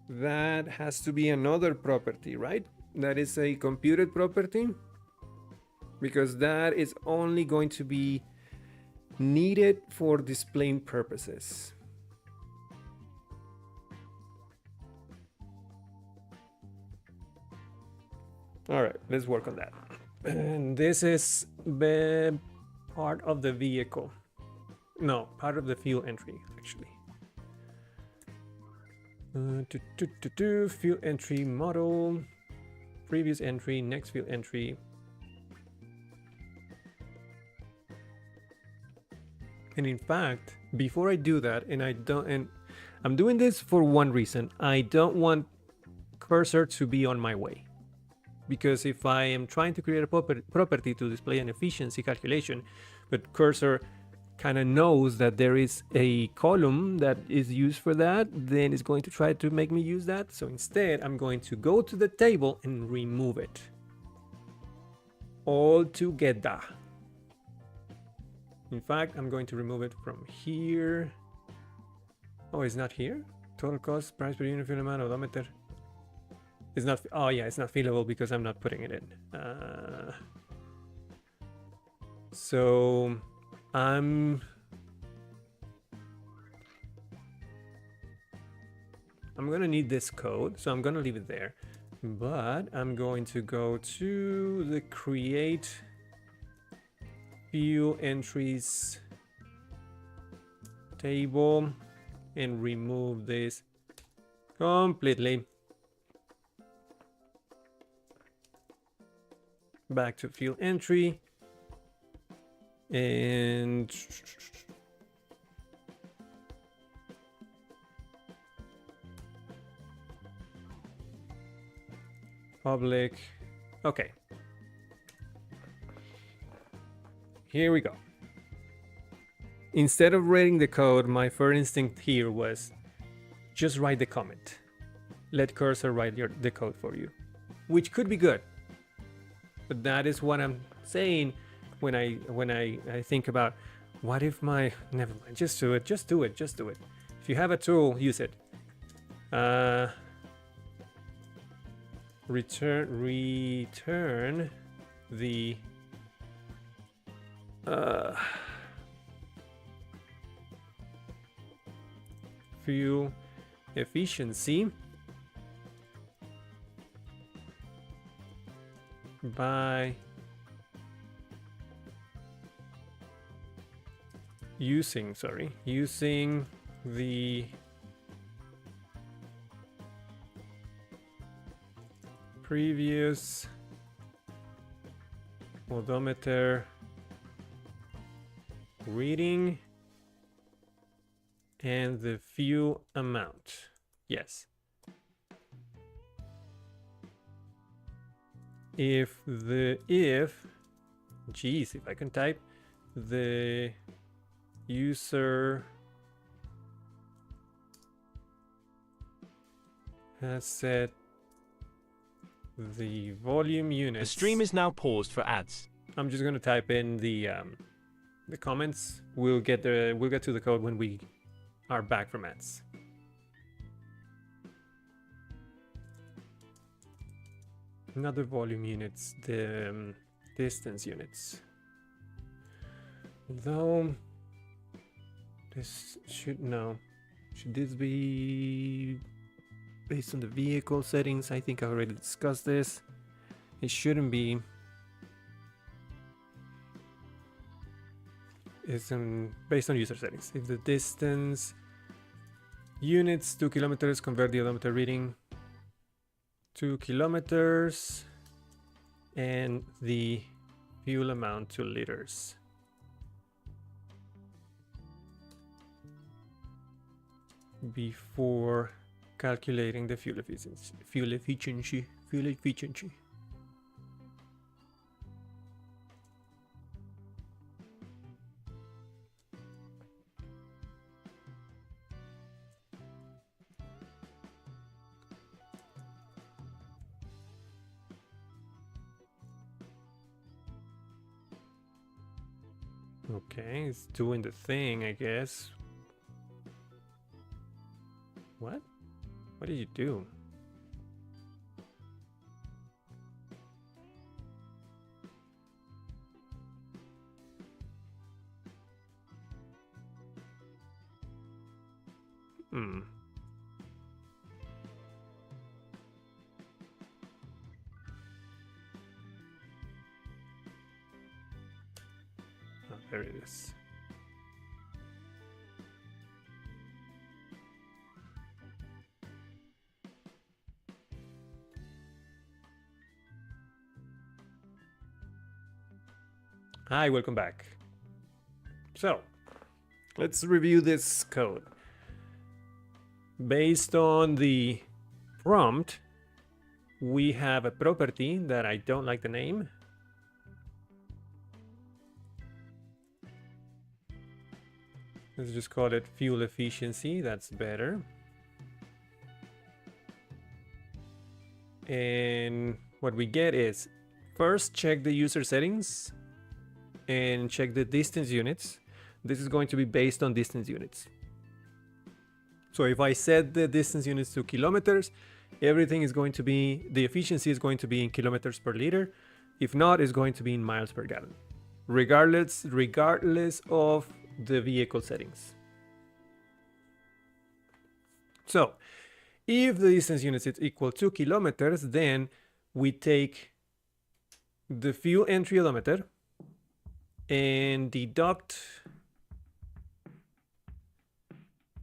That has to be another property, right? That is a computed property, because that is only going to be needed for displaying purposes. All right, let's work on that. And this is the part of the vehicle. No, part of the field entry, actually. Field entry model, previous entry, next field entry. And in fact, before I do that, and I'm doing this for one reason. I don't want cursor to be on my way. Because if I am trying to create a property to display an efficiency calculation, but cursor kind of knows that there is a column that is used for that, then it's going to try to make me use that. So instead, I'm going to go to the table and remove it altogether. In fact, I'm going to remove it from here. Oh, it's not here? Total cost, price per unit, fuel amount, odometer. It's not, oh yeah, it's not fillable because I'm not putting it in. So I'm gonna need this code, so I'm gonna leave it there. But I'm going to go to the create fuel entries table and remove this completely. Back to field entry and public. Okay, here we go. Instead of writing the code, my first instinct here was just write the comment. Let cursor write the code for you, which could be good. But that is what I'm saying when I think about what if my, never mind, just do it. If you have a tool, use it. Return the fuel efficiency by using the previous odometer reading and the fuel amount. Yes. If I can type, the user has set the volume units. The stream is now paused for ads. I'm just gonna type in the comments. We'll get to the code when we are back from ads. Another volume units, the distance units. Though this should this be based on the vehicle settings? I think I already discussed this. It shouldn't be. It's based on user settings. If the distance units 2 kilometers, convert the odometer reading 2 kilometers and the fuel amount to liters. Before calculating the fuel efficiency. Okay, it's doing the thing, I guess. What? What did you do? Oh, there it is. Hi, welcome back. So, let's review this code. Based on the prompt, we have a property that I don't like the name. Let's just call it fuel efficiency. That's better. And what we get is, first check the user settings and check the distance units. This is going to be based on distance units. So if I set the distance units to kilometers, everything is going to be, the efficiency is going to be in kilometers per liter. If not, it's going to be in miles per gallon, regardless of the vehicle settings. So if the distance units is equal to kilometers, then we take the fuel entry odometer and deduct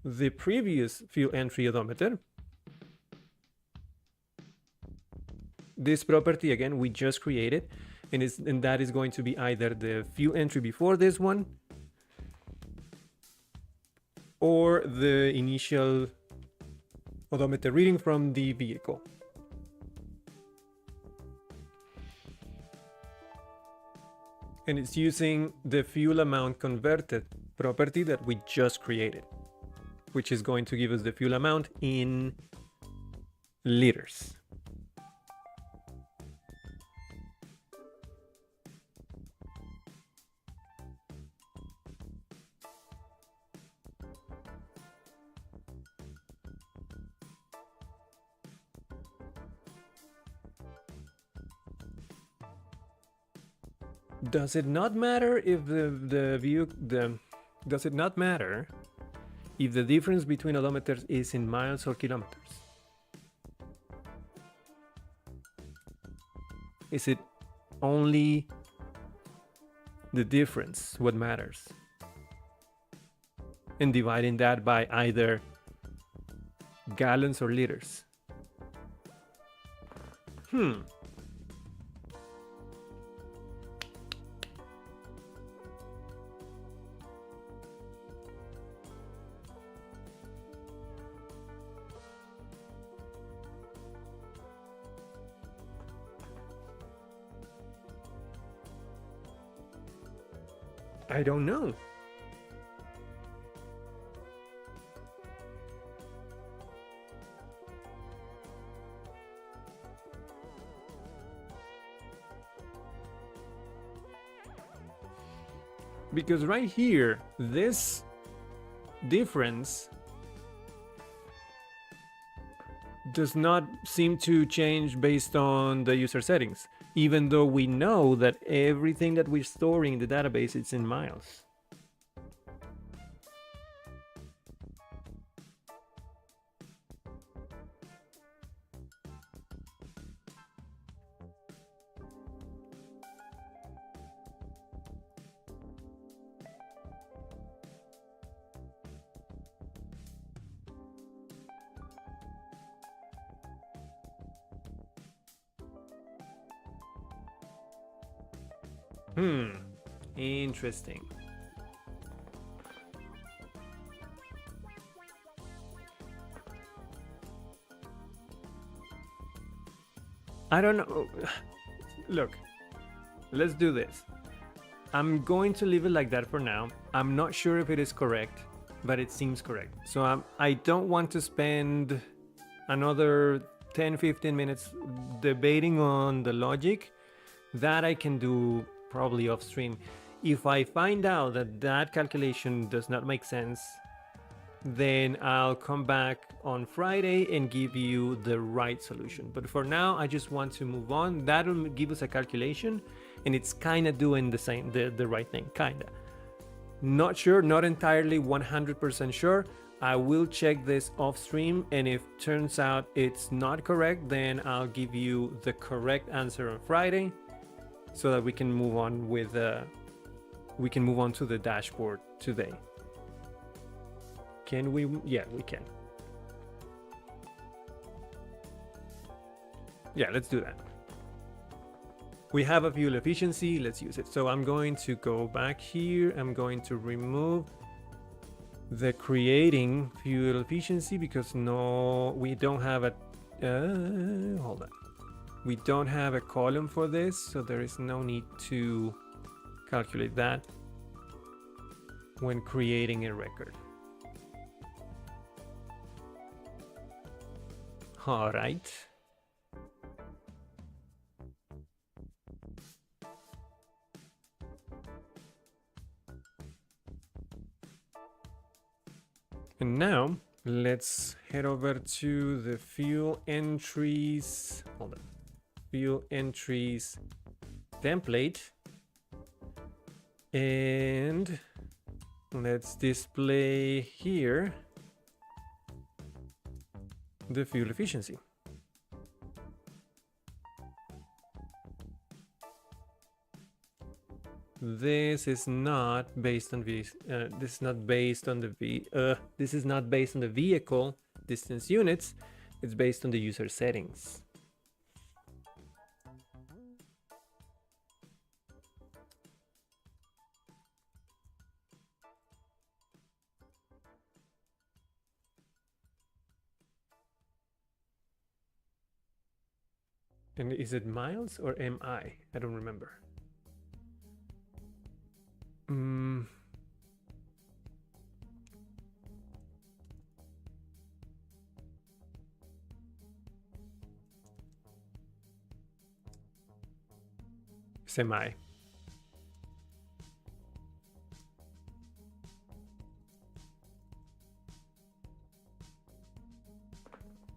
the previous fuel entry odometer. This property, again, we just created, and that is going to be either the fuel entry before this one or the initial odometer reading from the vehicle. And it's using the fuel amount converted property that we just created, which is going to give us the fuel amount in liters. Does it not matter if does it not matter if the difference between odometers is in miles or kilometers? Is it only the difference what matters? and dividing that by either gallons or liters. I don't know. Because right here, this difference does not seem to change based on the user settings, even though we know that everything that we're storing in the database is in miles. Interesting. I don't know. Look, let's do this. I'm going to leave it like that for now. I'm not sure if it is correct, but it seems correct. So I don't want to spend another 10-15 minutes debating on the logic. That I can do probably off stream. If I find out that that calculation does not make sense, then I'll come back on Friday and give you the right solution. But for now, I just want to move on. That'll give us a calculation, and it's kind of doing the right thing, kind of. Not sure, not entirely 100% sure. I will check this off stream, and if turns out it's not correct, then I'll give you the correct answer on Friday, so that we can move on with to the dashboard today. Can we? Yeah, we can. Yeah, let's do that. We have a fuel efficiency, let's use it. So I'm going to go back here. I'm going to remove the creating fuel efficiency because we don't have a, hold on. We don't have a column for this, so there is no need to calculate that when creating a record. All right. And now let's head over to the fuel entries. Hold on. Fuel entries template. And let's display here the fuel efficiency. This is not based on this is not based on the vehicle distance units. It's based on the user settings. And is it miles or MI? I don't remember. Semi.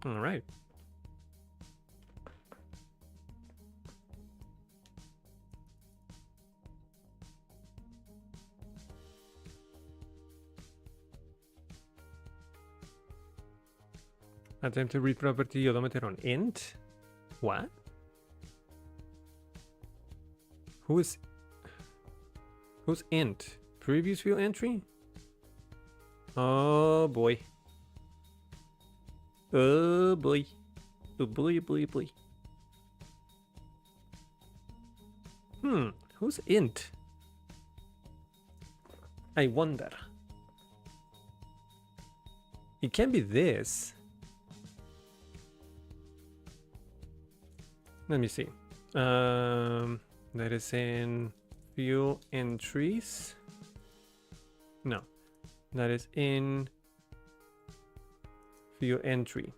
All right. Attempt to read property odometer on int. What? Who's int? Previous fuel entry? Oh boy. Oh boy. Oh boy, oh boy, oh boy. Who's int? I wonder. It can be this. Let me see. That is in fuel entries. No, that is in fuel entry.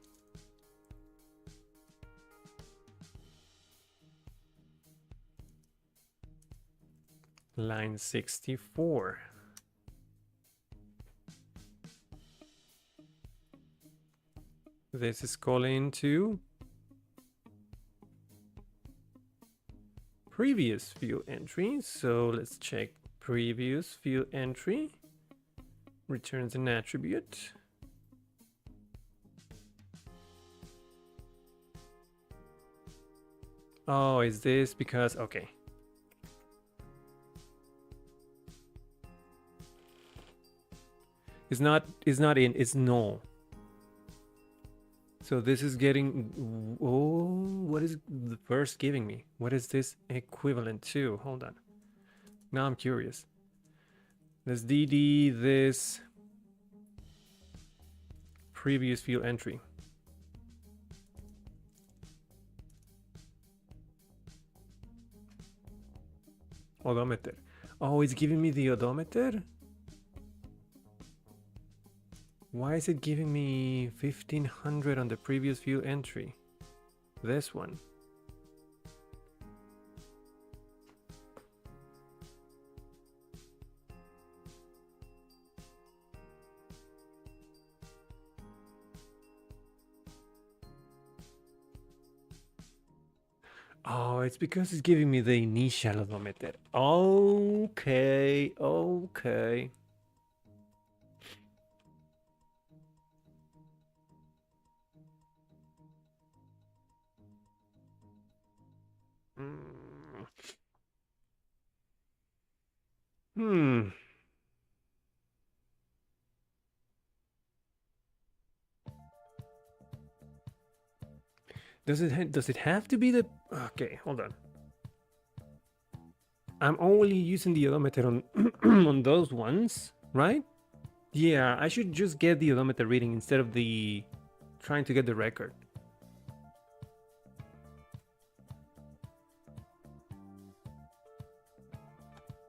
Line 64. This is calling to previous view entry. So let's check previous view entry. Returns an attribute. Oh, is this because, okay. It's not in, it's null. So this is getting, oh, what is the first giving me? What is this equivalent to? Hold on. Now I'm curious. Let's DD this previous view entry. Odometer. Oh, it's giving me the odometer? Why is it giving me 1500 on the previous view entry? This one. Oh, it's because it's giving me the initial odometer. Okay, okay. Does it have to be the... Okay, hold on. I'm only using the odometer on on those ones, right? Yeah, I should just get the odometer reading instead of the trying to get the record.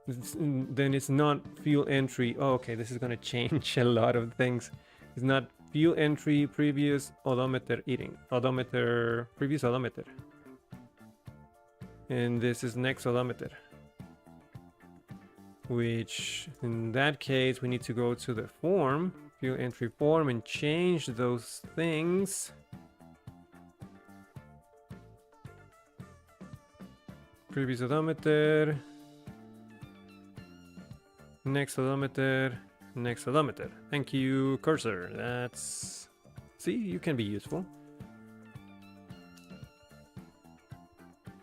Then it's not fuel entry. Oh, okay, this is gonna change a lot of things. It's not fuel entry, previous odometer reading. Odometer, previous odometer. And this is next odometer. Which, in that case, we need to go to the form, fuel entry form, and change those things. Previous odometer. Next odometer. Next odometer. Thank you, cursor. That's... See, you can be useful.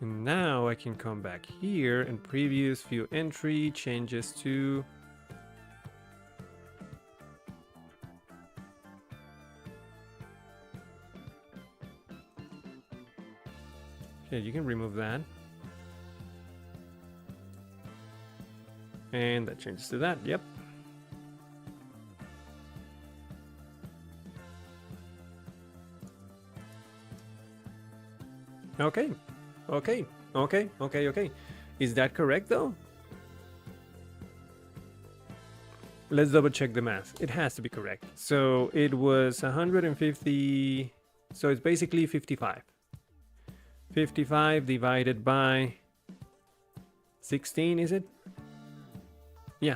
And now I can come back here and previous view entry changes to... Okay, you can remove that. And that changes to that, yep. Okay, okay, okay, okay, okay. Is that correct though? Let's double check the math. It has to be correct. So it was 150, so it's basically 55. 55 divided by 16, is it? Yeah.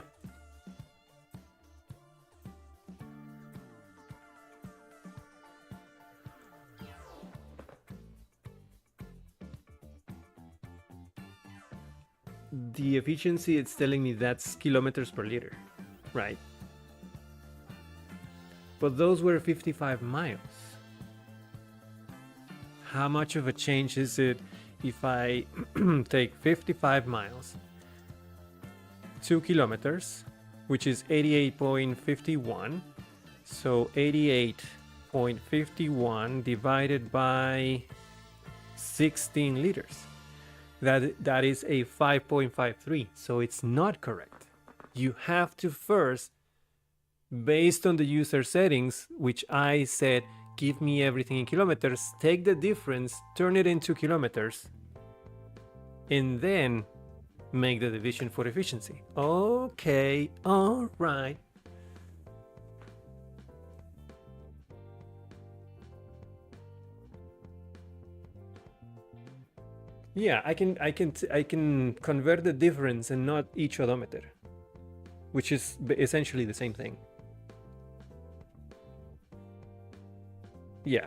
The efficiency, it's telling me that's kilometers per liter, right? But those were 55 miles. How much of a change is it if I take 55 miles, 2 kilometers, which is 88.51, So 88.51 divided by 16 liters. That is a 5.53. So it's not correct. You have to first, based on the user settings, which I said, give me everything in kilometers, take the difference, turn it into kilometers, and then make the division for efficiency. Okay, all right. Yeah, I can convert the difference and not each odometer, which is essentially the same thing. Yeah.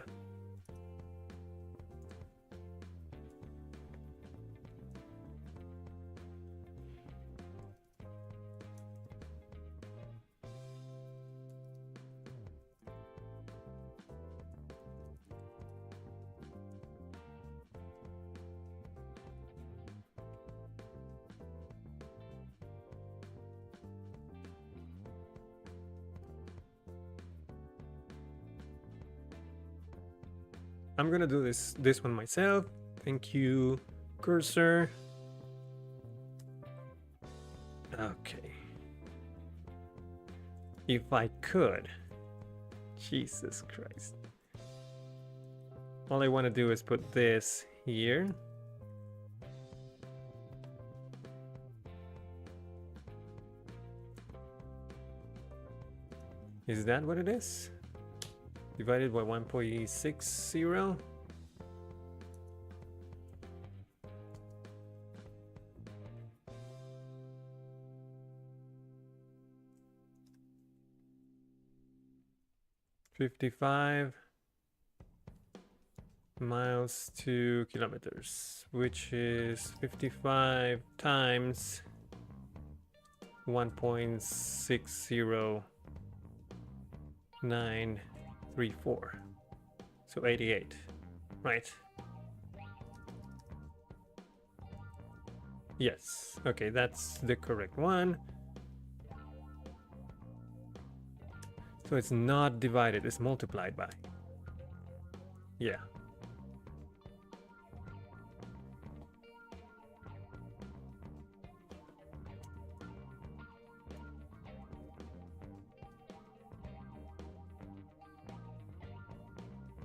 I'm gonna do this one myself. Thank you, cursor. Okay. If I could, Jesus Christ. All I want to do is put this here. Is that what it is? Divided by 1.60. $55 miles to kilometers, which is 55 times 1.60934. So 88, right? Yes, okay, that's the correct one. So it's not divided, it's multiplied by. Yeah.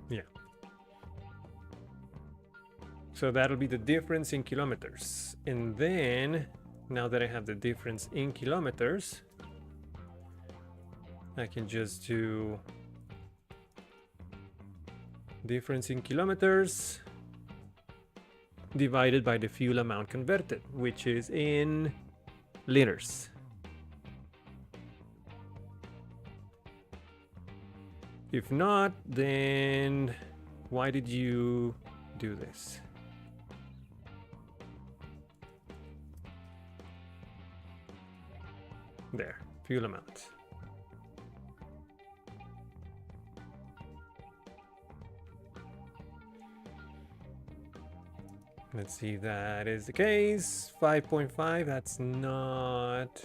Yeah. So that'll be the difference in kilometers. And then, now that I have the difference in kilometers, I can just do difference in kilometers divided by the fuel amount converted, which is in liters. If not, then why did you do this? There, fuel amount. Let's see if that is the case. 5.5, that's not...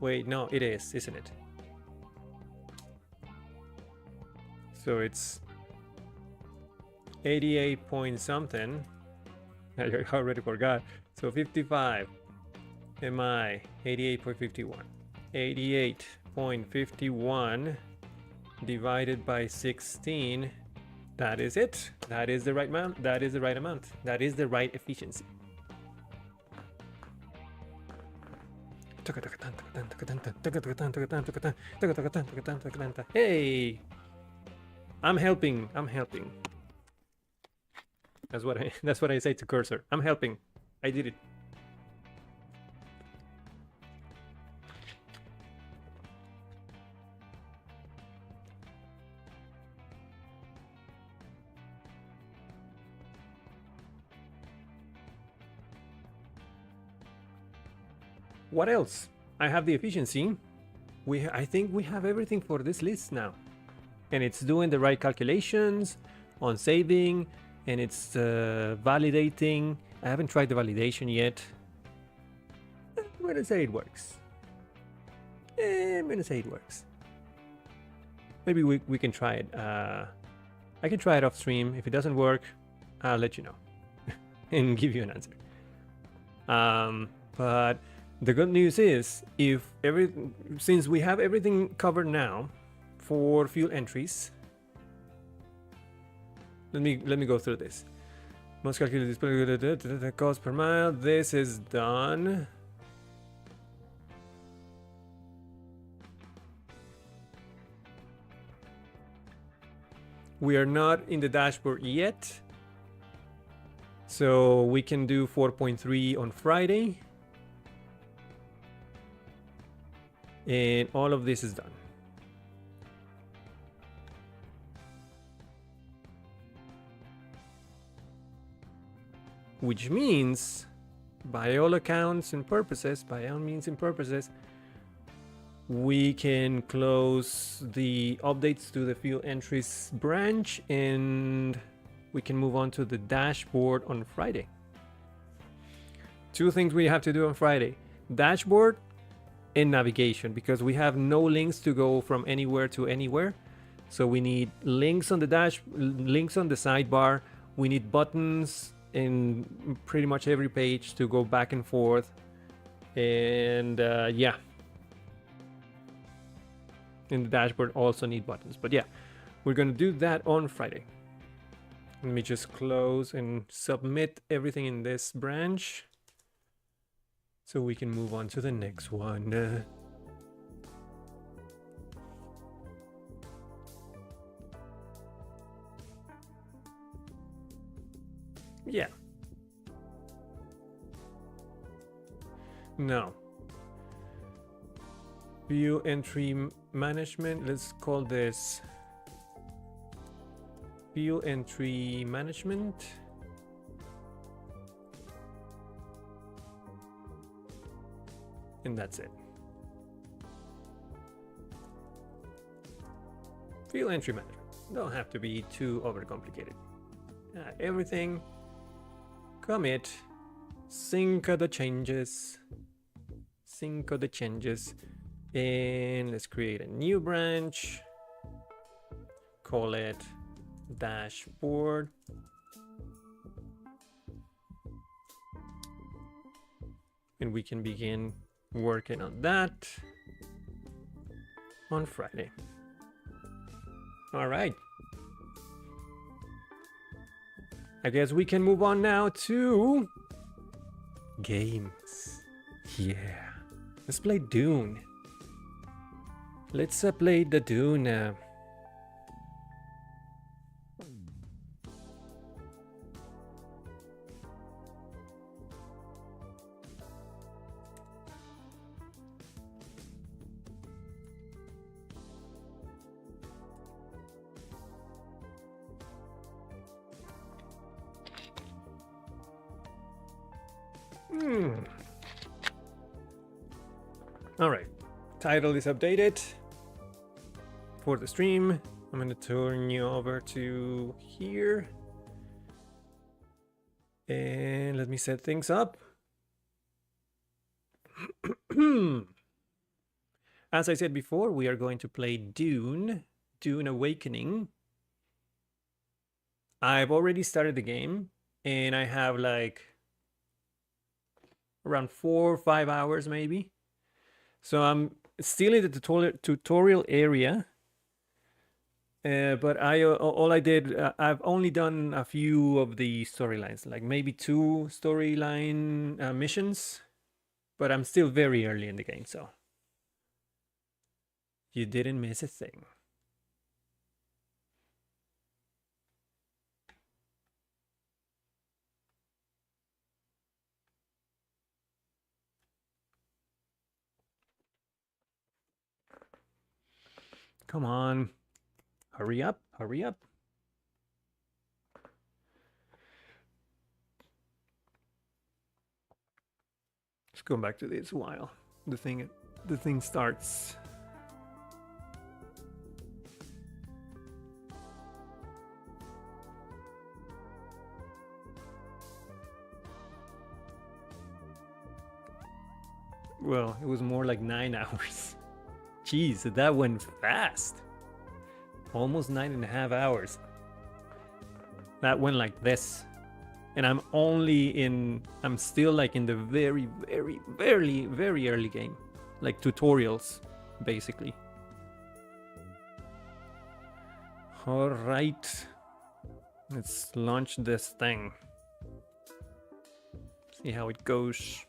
Wait, no, it is, isn't it? So it's 88 point something. I already forgot. So 55 mi 88.51. 88.51 divided by 16. That is it. That is the right amount. That is the right amount. That is the right efficiency. Hey, I'm helping. I'm helping. That's what I say to cursor. I'm helping. I did it. What else? I have the efficiency. I think we have everything for this list now. And it's doing the right calculations on saving, and it's validating. I haven't tried the validation yet. I'm gonna say it works. I'm gonna say it works. maybe we can try it. I can try it off stream. If it doesn't work, I'll let you know and give you an answer. But the good news is, since we have everything covered now for fuel entries, let me go through this. Most calculated display cost per mile. This is done. We are not in the dashboard yet, so we can do 4.3 on Friday, and all of this is done. Which means, by all accounts and purposes, by all means and purposes, we can close the updates to the fuel entries branch and we can move on to the dashboard on Friday. Two things we have to do on Friday: dashboard and navigation, because we have no links to go from anywhere to anywhere. So we need links on the links on the sidebar. We need buttons in pretty much every page to go back and forth. And yeah. And the dashboard also need buttons. But yeah, we're gonna do that on Friday. Let me just close and submit everything in this branch so we can move on to the next one. Yeah. Now, view entry management. Let's call this view entry management. And that's it. View entry management. Don't have to be too overcomplicated. Everything. Commit. Sync the changes. Sync the changes. And let's create a new branch. Call it dashboard. And we can begin working on that on Friday. All right. I guess we can move on now to games. Yeah. Let's play Dune. Let's play the Dune. All right, title is updated for the stream. I'm going to turn you over to here and let me set things up. As I said before, we are going to play Dune Awakening. I've already started the game and I have like around 4 or 5 hours maybe. So I'm still in the tutorial area, but I've only done a few of the storylines, like maybe 2 storyline missions, but I'm still very early in the game, so you didn't miss a thing. Come on, hurry up, hurry up. Let's go back to this while the thing starts. Well, it was more like 9 hours. Jeez, that went fast. Almost 9.5 hours. That went like this. And I'm still like in the very early game. Like tutorials, basically. All right. Let's launch this thing. See how it goes.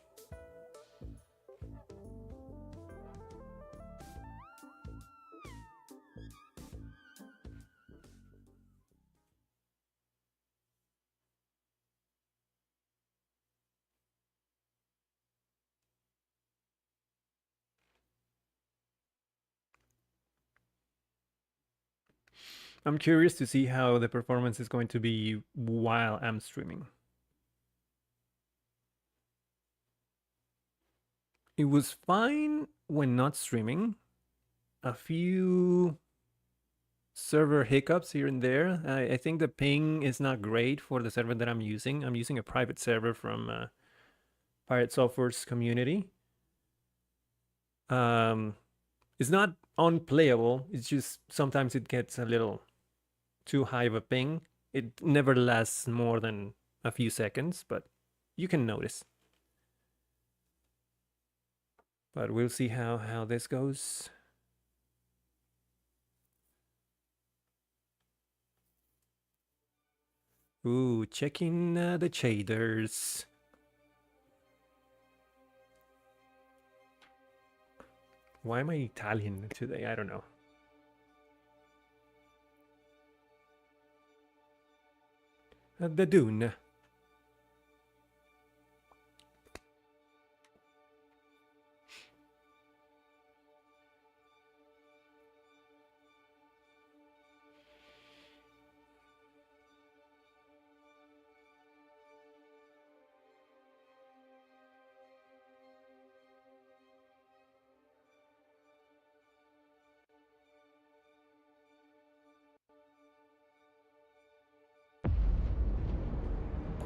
I'm curious to see how the performance is going to be while I'm streaming. It was fine when not streaming. A few server hiccups here and there. I think the ping is not great for the server that I'm using. I'm using a private server from Pirate Software's community. It's not unplayable. It's just sometimes it gets a little too high of a ping. It never lasts more than a few seconds, but you can notice. But we'll see how this goes. Ooh, checking the shaders. Why am I Italian today? I don't know. The Dune.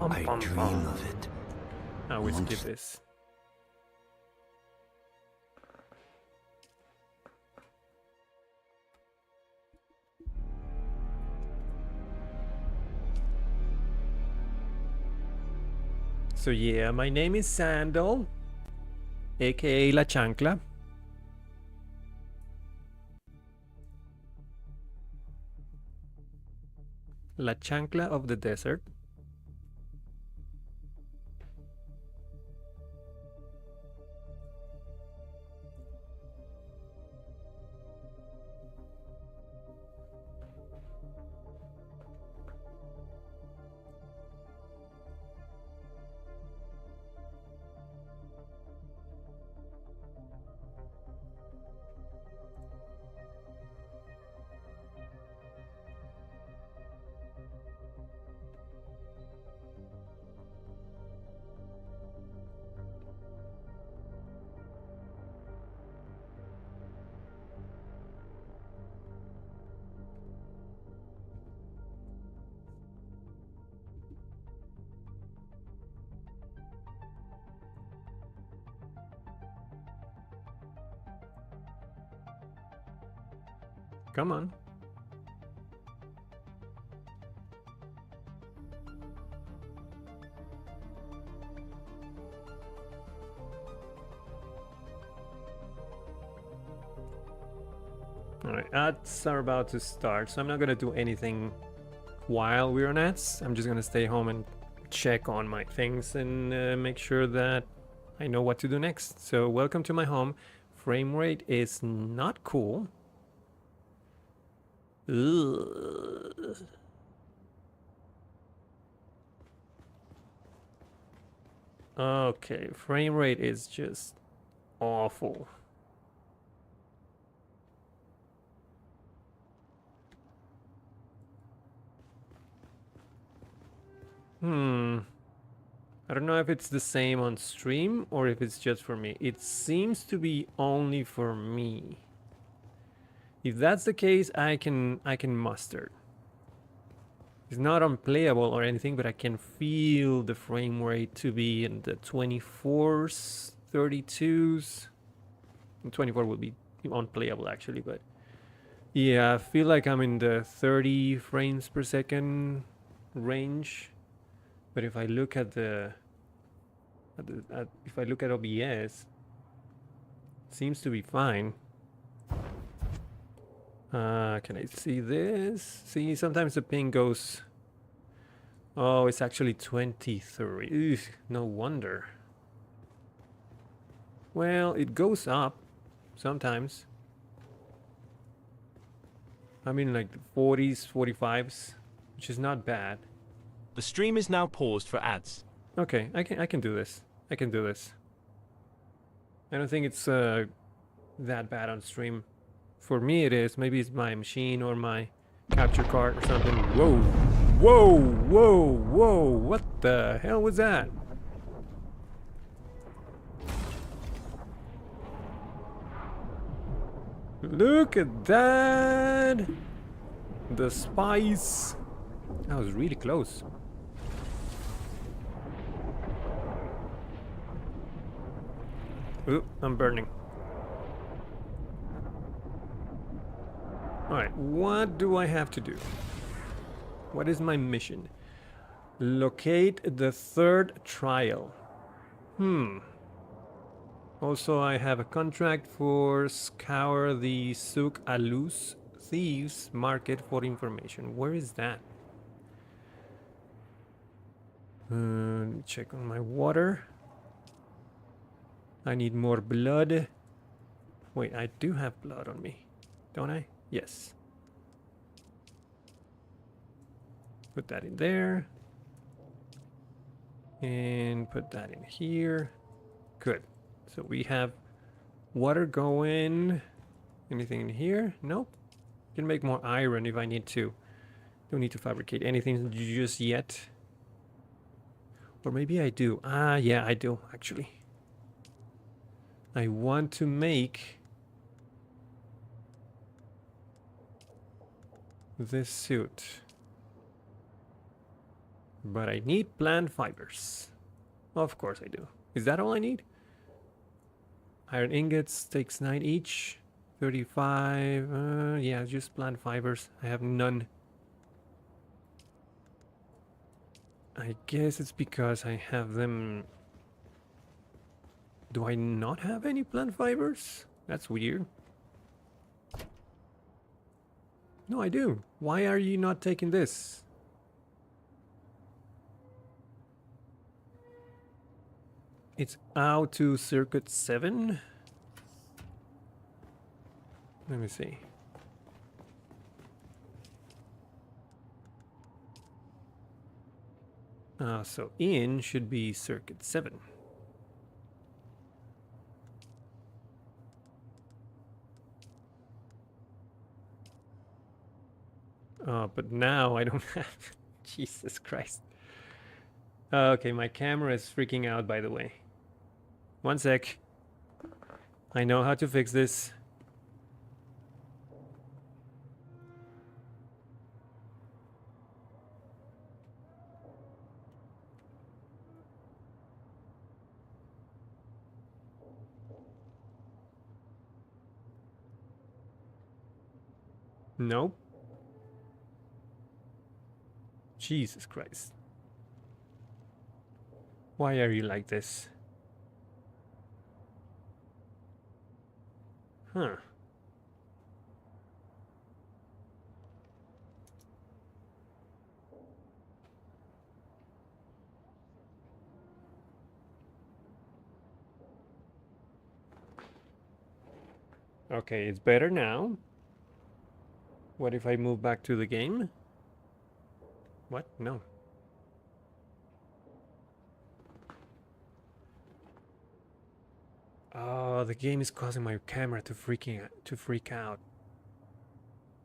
I dream of it. I will skip this. So yeah, my name is Sandal, aka La Chancla. La Chancla of the desert. Come on. Alright, ads are about to start, so I'm not gonna do anything while we're on ads. I'm just gonna stay home and check on my things and make sure that I know what to do next. So welcome to my home. Frame rate is not cool. Ugh. Okay, frame rate is just awful. I don't know if it's the same on stream or if it's just for me. It seems to be only for me. If that's the case, I can muster. It's not unplayable or anything, but I can feel the frame rate to be in the 24s, 32s. And 24 will be unplayable actually, but Yeah, I feel like I'm in the 30 frames per second range. But if I look at if I look at OBS, it seems to be fine. Can I see this? See, sometimes the ping goes. Oh, it's actually 23. Ugh, no wonder. Well, it goes up sometimes. I mean, like the 40s, 45s, which is not bad. The stream is now paused for ads. Okay, I can do this. I can do this. I don't think it's that bad on stream. For me, it is. Maybe it's my machine or my capture card or something. Whoa, whoa, whoa, whoa! What the hell was that? Look at that! The spice. That was really close. Ooh, I'm burning. Alright, what do I have to do? What is my mission? Locate the third trial. Also, I have a contract for scour the Souk Alous Thieves Market for information. Where is that? Check on my water. I need more blood. Wait, I do have blood on me, don't I? Yes. Put that in there. And put that in here. Good. So we have water going. Anything in here? Nope. Can make more iron if I need to. Don't need to fabricate anything just yet. Or maybe I do. Ah, yeah, I do, actually. I want to make this suit. But I need plant fibers. Of course I do. Is that all I need? Iron ingots takes 9 each. 35. Yeah, just plant fibers. I have none. I guess it's because I have them. Do I not have any plant fibers? That's weird. No, I do. Why are you not taking this? It's out to circuit 7. Let me see. So in should be circuit 7. But now I don't have. Jesus Christ. Okay, my camera is freaking out, by the way. One sec. I know how to fix this. Nope. Jesus Christ. Why are you like this? Huh. Okay, it's better now. What if I move back to the game? What? No. Oh, the game is causing my camera to freak out.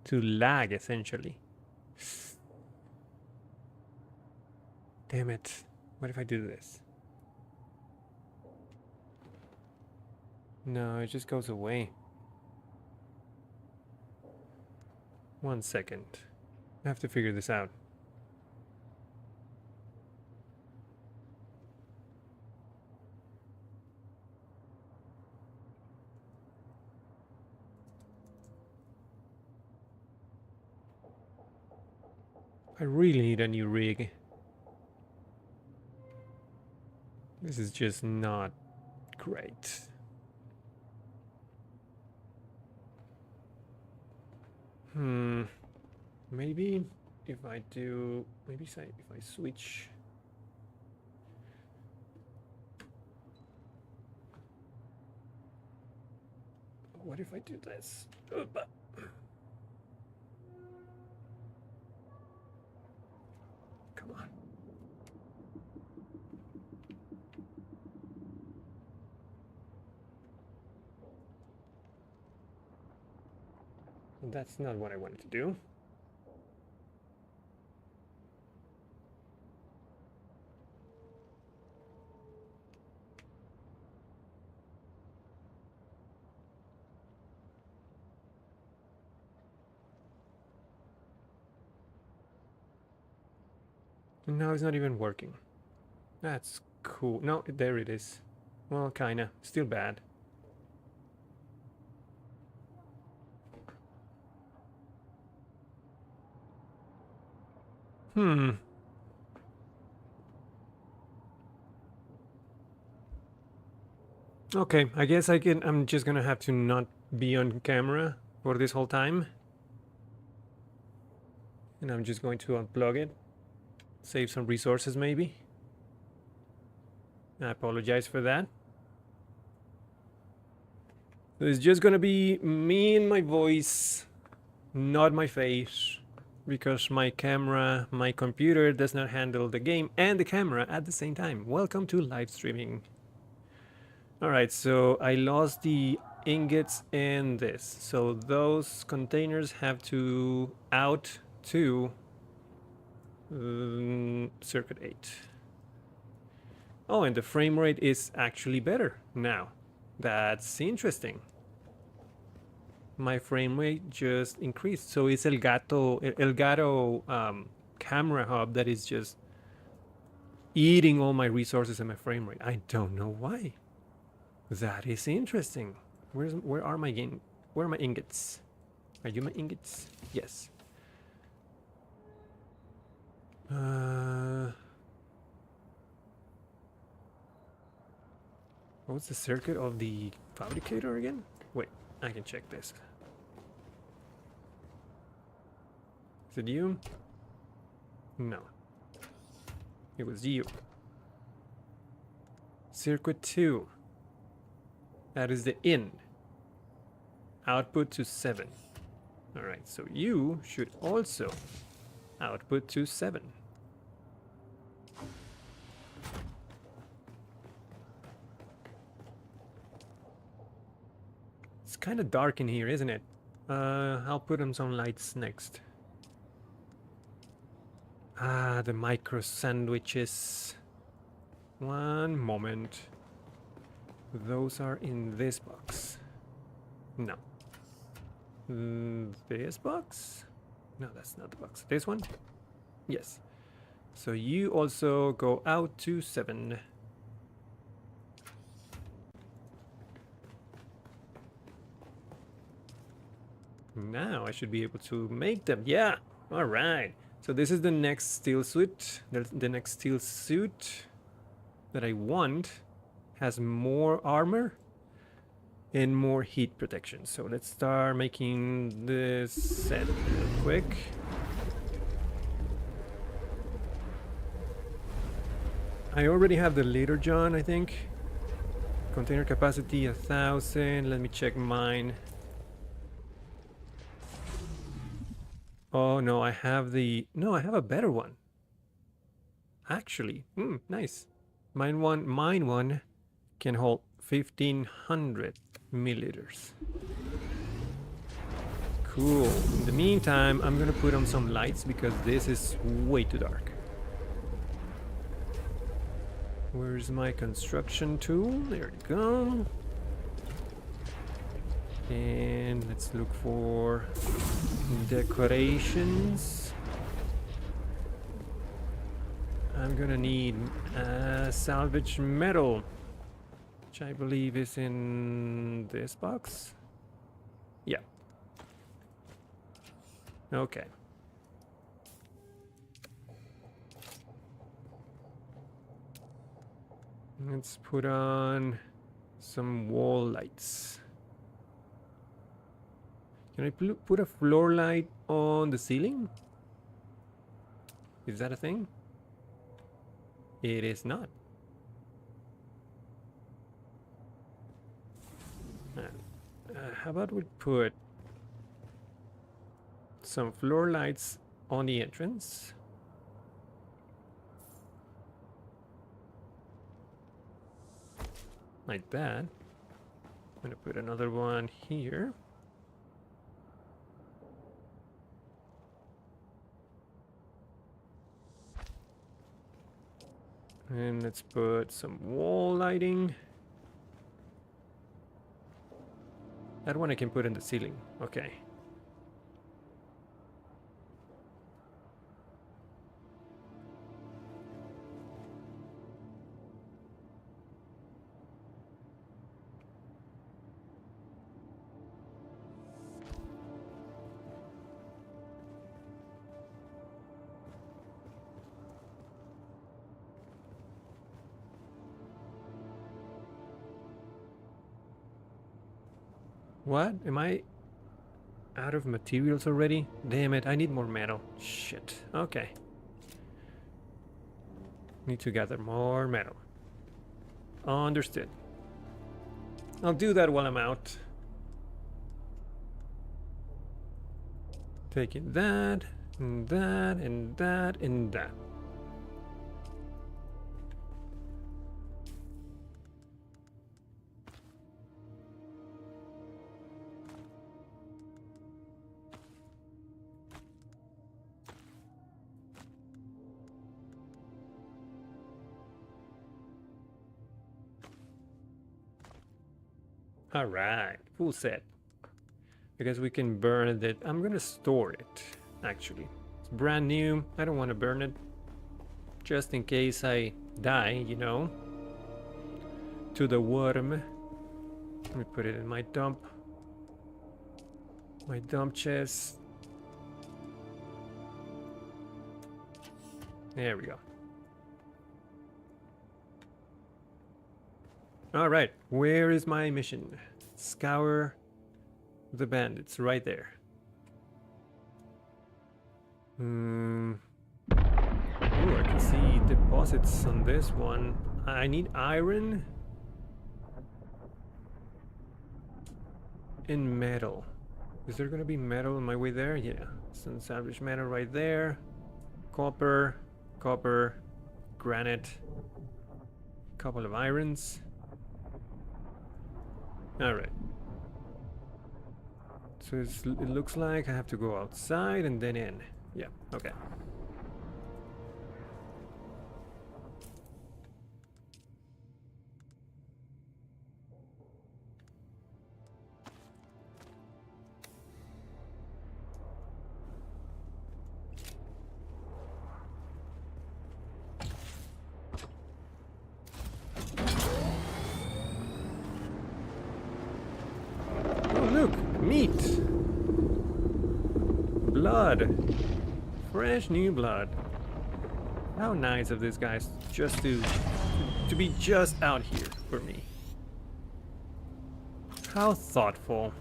To lag, essentially. Damn it. What if I do this? No, it just goes away. 1 second. I have to figure this out. I really need a new rig. This is just not great. Maybe if I do, maybe if I switch. What if I do this? Come on. That's not what I wanted to do. No, it's not even working. That's cool. No, there it is. Well, kinda. Still bad. Okay, I guess I'm just gonna have to not be on camera for this whole time. And I'm just going to unplug it. Save some resources maybe. I apologize for that. So it's just gonna be me and my voice, not my face, because my camera, my computer does not handle the game and the camera at the same time. Welcome to live streaming. Alright, so I lost the ingots and this. So those containers have to out to circuit 8. Oh, and the frame rate is actually better now. That's interesting. My frame rate just increased. So it's Elgato camera hub that is just eating all my resources and my frame rate. I don't know why. That is interesting. Where are my ingots? Are you my ingots? Yes. What's the circuit of the fabricator again? Wait, I can check this. Is it you? No. It was you. Circuit 2. That is the in. Output to 7. Alright, so you should also output to 7. It's kind of dark in here, isn't it? I'll put on some lights next. Ah, the micro sandwiches. One moment. Those are in this box. No. This box? No, that's not the box. This one? Yes. So you also go out to 7. Now I should be able to make them. Yeah. All right. So this is the next steel suit. The next steel suit that I want has more armor and more heat protection. So let's start making this set real quick. I already have the Leader John, I think. Container capacity 1,000. Let me check mine. Oh no, I have a better one. Actually, nice. Mine one can hold 1,500 milliliters. Cool. In the meantime, I'm gonna put on some lights because this is way too dark. Where's my construction tool? There we go. And let's look for decorations. I'm gonna need salvage metal, which I believe is in this box. Yeah. Okay. Let's put on some wall lights. Can I put a floor light on the ceiling? Is that a thing? It is not. How about we put some floor lights on the entrance? Like that. I'm gonna put another one here. And let's put some wall lighting. That one I can put in the ceiling. Okay. What? Am I out of materials already? Damn it, I need more metal. Shit. Okay. Need to gather more metal. Understood. I'll do that while I'm out. Taking that, and that, and that, and that. All right, full set. Because we can burn it. I'm gonna store it, actually. It's brand new. I don't want to burn it. Just in case I die, you know. To the worm. Let me put it in my dump. My dump chest. There we go. Alright, where is my mission? Scour the bandits, right there. Ooh, I can see deposits on this one. I need iron and metal. Is there gonna be metal on my way there? Yeah, some salvage metal right there. Copper, granite, couple of irons. All right. So it looks like I have to go outside and then in. Yeah, okay. Meat! Blood! Fresh new blood. How nice of this guys just to be just out here for me. How thoughtful.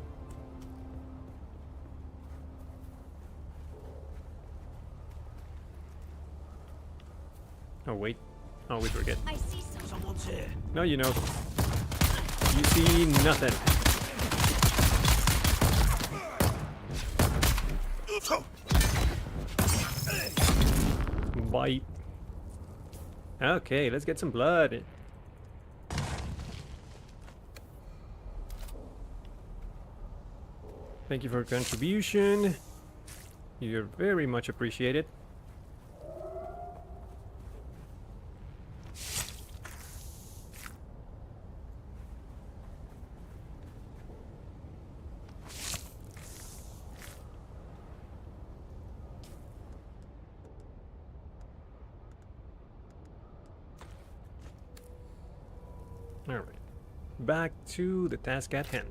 Oh wait. Oh, we forget. I see someone's here. No, you know. You see nothing. Bite. Okay, let's get some blood. Thank you for your contribution. You're very much appreciated. All right, back to the task at hand.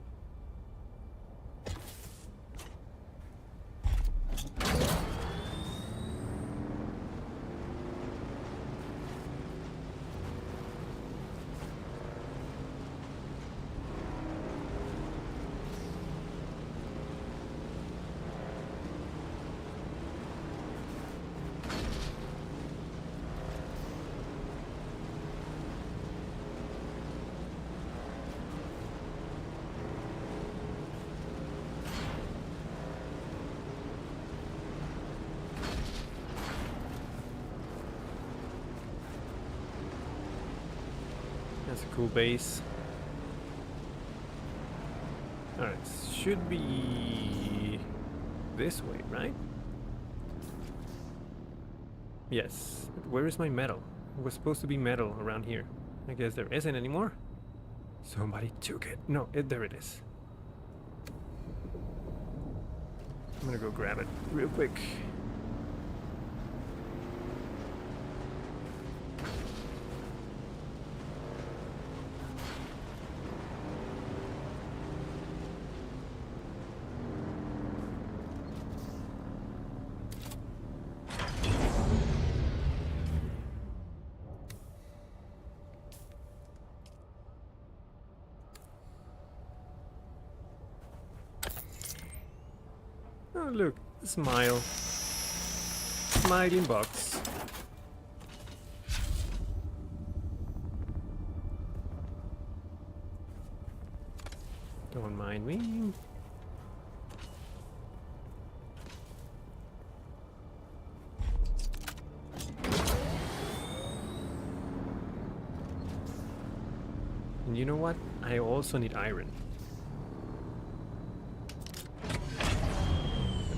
That's a cool base. Alright, should be this way, right? Yes. But where is my metal? It was supposed to be metal around here. I guess there isn't anymore. Somebody took it. No, there it is. I'm gonna go grab it real quick. Oh, look, smile. Smiling box. Don't mind me. And you know what? I also need iron.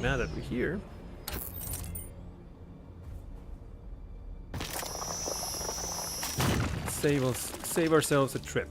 Now that we're here, save ourselves a trip.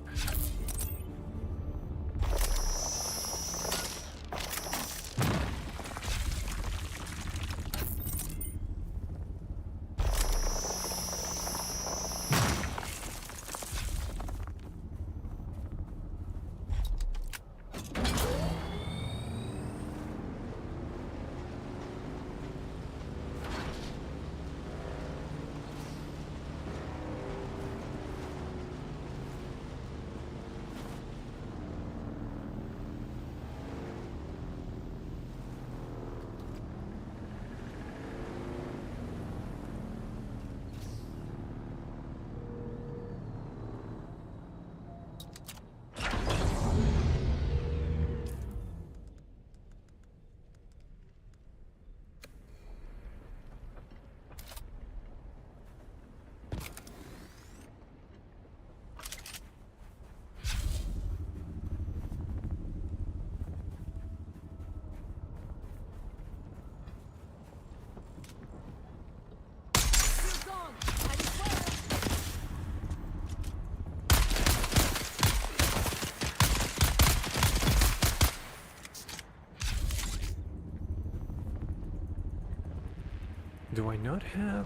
Do I not have...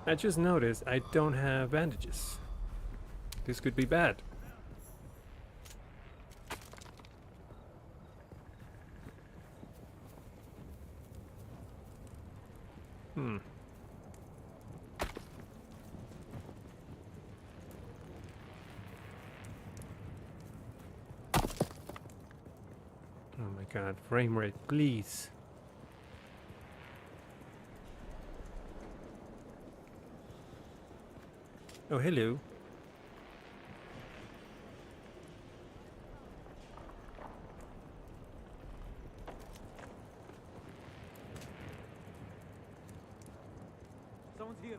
I just noticed I don't have bandages. This could be bad. Oh my god, frame rate, please. Oh, hello. Someone's here.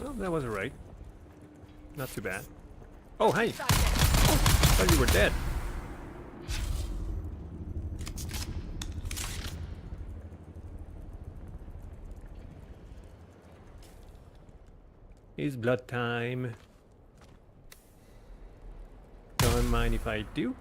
Well, that was alright. Not too bad. Oh, hey! Thought you were dead. It's blood time. Don't mind if I do.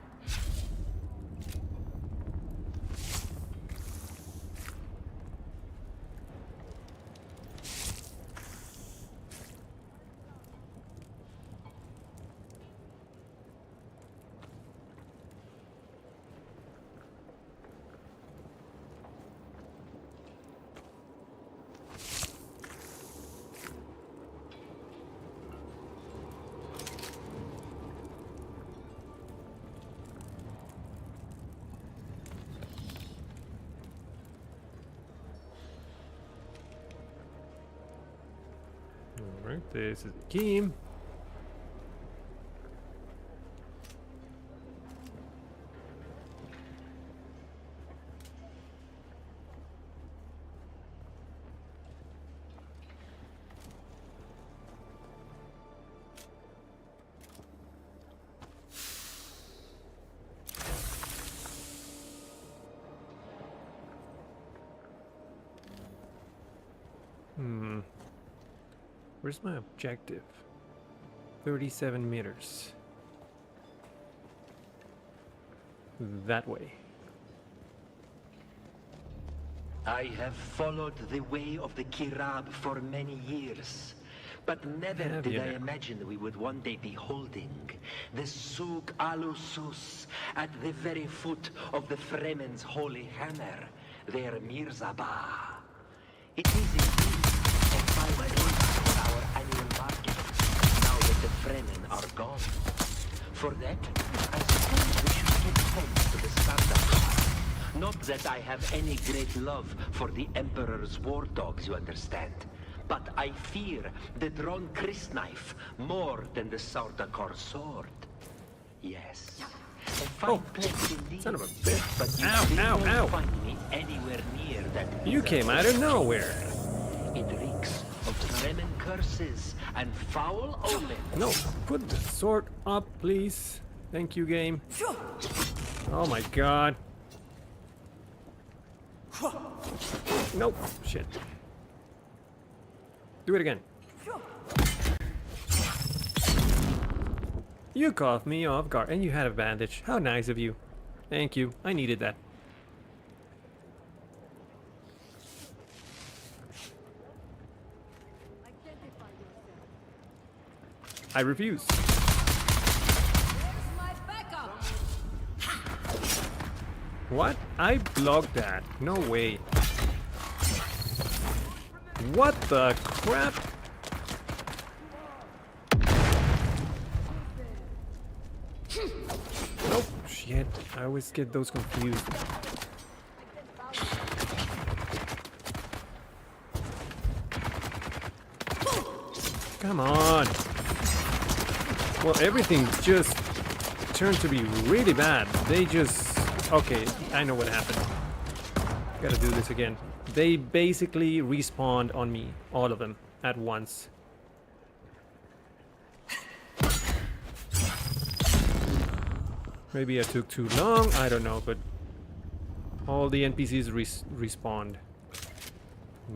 Alright, this is the key. Where's my objective? 37 meters. That way. I have followed the way of the Kirab for many years, but never Have did you I now? imagine we would one day be holding the Suk Alusus at the very foot of the Fremen's holy hammer, their Mirzabah. It is indeed a fine place for our annual market, now that the Fremen are gone. For that, I suppose we should give thanks to the Sandakar. Not that I have any great love for the Emperor's war dogs, you understand. But I fear the drawn crysknife more than the Sardakar sword. Yes. A fine place indeed. Son of a bitch. But you Ow, still ow, won't ow. find me anywhere near that. You came out of nowhere. It reeks of Fremen curses and foul omens. No, put the sword up, please. Thank you, game. Oh my god. Nope. Shit. Do it again. You caught me off guard, and you had a bandage. How nice of you. Thank you. I needed that. I refuse. What? I blocked that. No way. What the crap? Nope. Shit. I always get those confused. Come on. Well, everything just turned to be really bad. They just... Okay, I know what happened. Gotta do this again. They basically respawned on me. All of them. At once. Maybe I took too long. I don't know, but... all the NPCs respawned.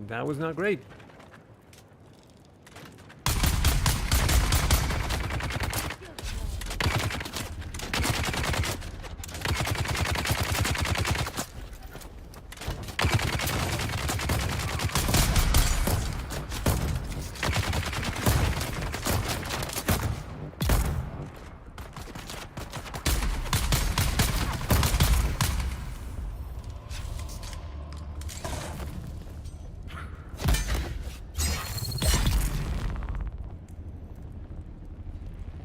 That was not great.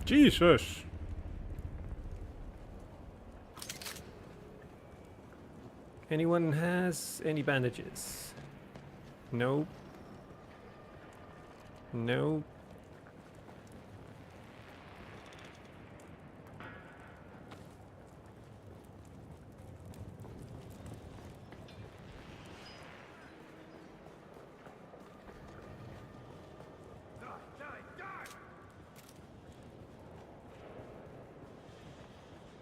Jesus. Anyone has any bandages? Nope. Nope.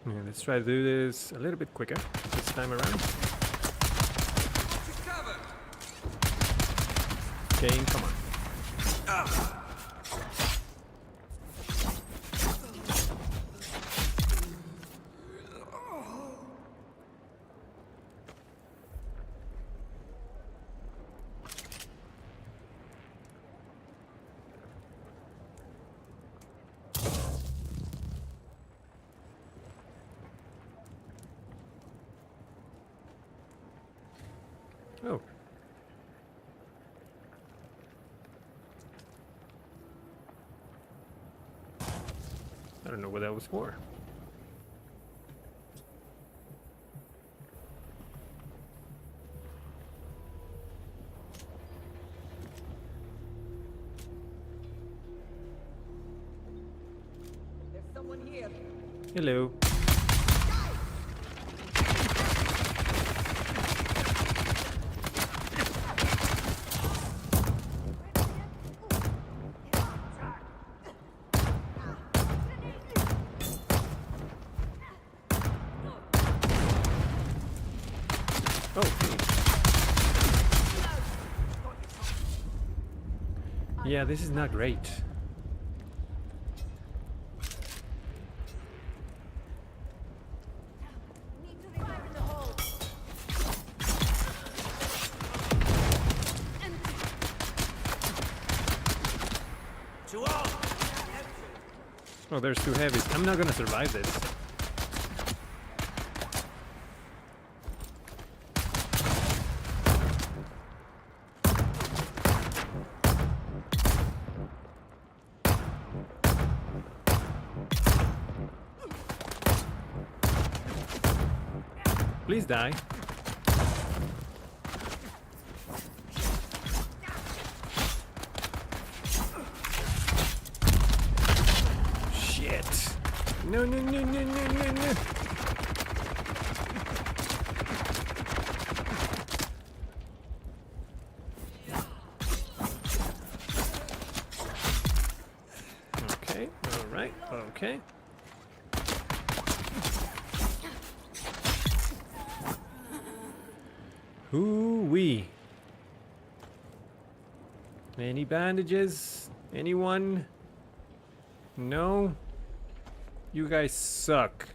Yeah, let's try to do this a little bit quicker this time around. Game, come on. Oh. I don't know what that was for. Hello. Yeah, this is not great. Oh, there's two heavies. I'm not gonna survive this. Please die. Shit. No, no, no, no, no, no, no. Okay, all right, okay. Hoo-wee. Any bandages? Anyone? No? You guys suck.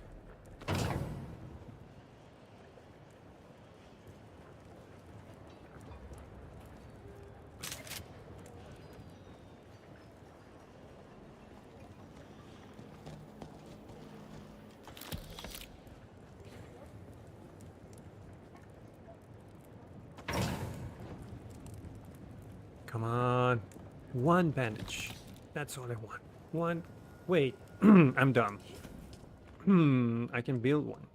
Come on. One bandage. That's all I want. One. Wait. I'm dumb. I can build one.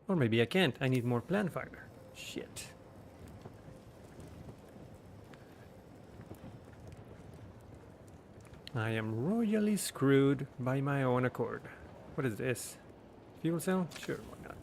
Or maybe I can't. I need more plant fiber. Shit. I am royally screwed by my own accord. What is this? Fuel cell? Sure, why not?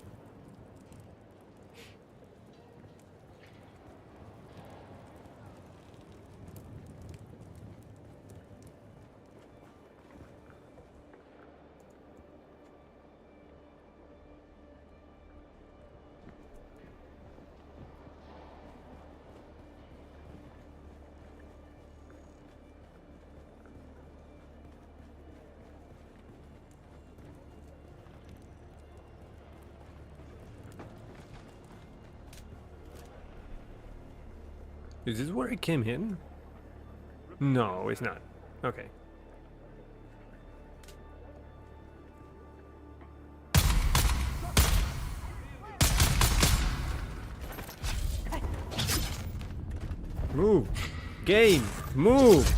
Is this where I came in? No, it's not. Okay. Move. Game. Move.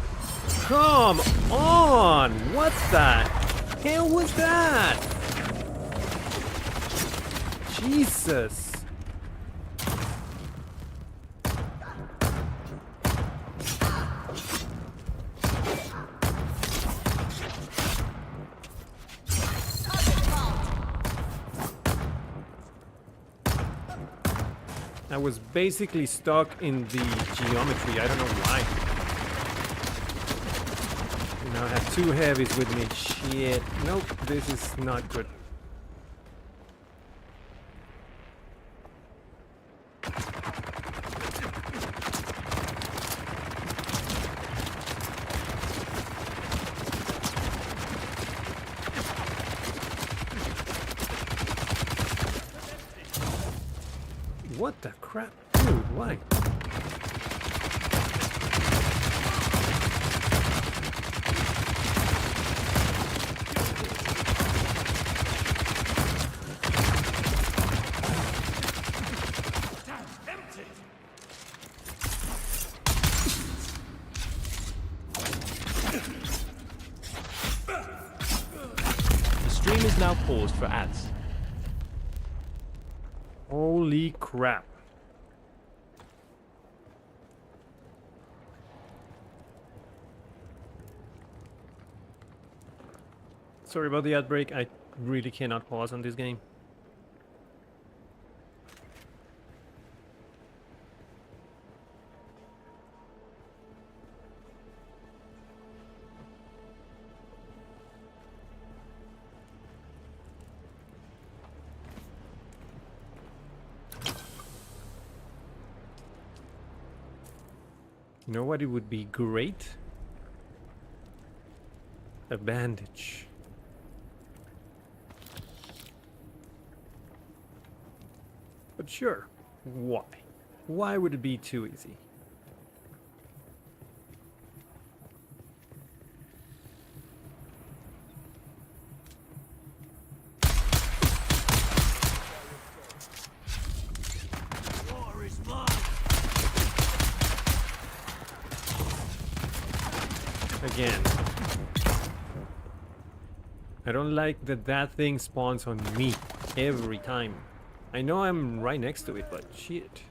Come on. What's that? Hell was that? Jesus. I was basically stuck in the geometry. I don't know why. Now I have two heavies with me. Shit. Nope, this is not good. What the crap? Dude, why? The stream is now paused for ads. Holy crap. Sorry about the outbreak. I really cannot pause on this game. You know what? It would be great. A bandage. But sure, why? Why would it be too easy? Again. I don't like that that thing spawns on me every time. I know I'm right next to it, but shit.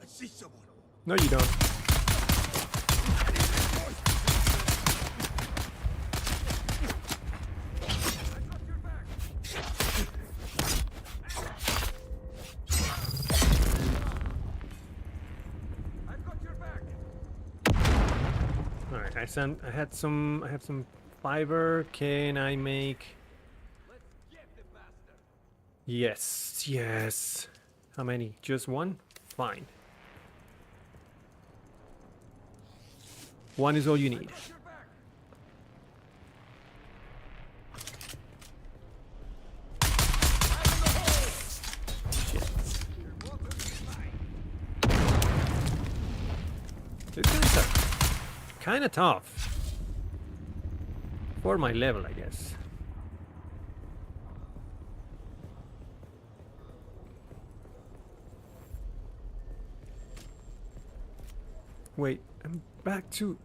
See someone. No, you don't. All right, I had some fiber. Can I make? Yes, yes. How many? Just one? Fine. One is all you need. Shit. This guys are kind of tough. For my level, I guess. Wait, I'm back to...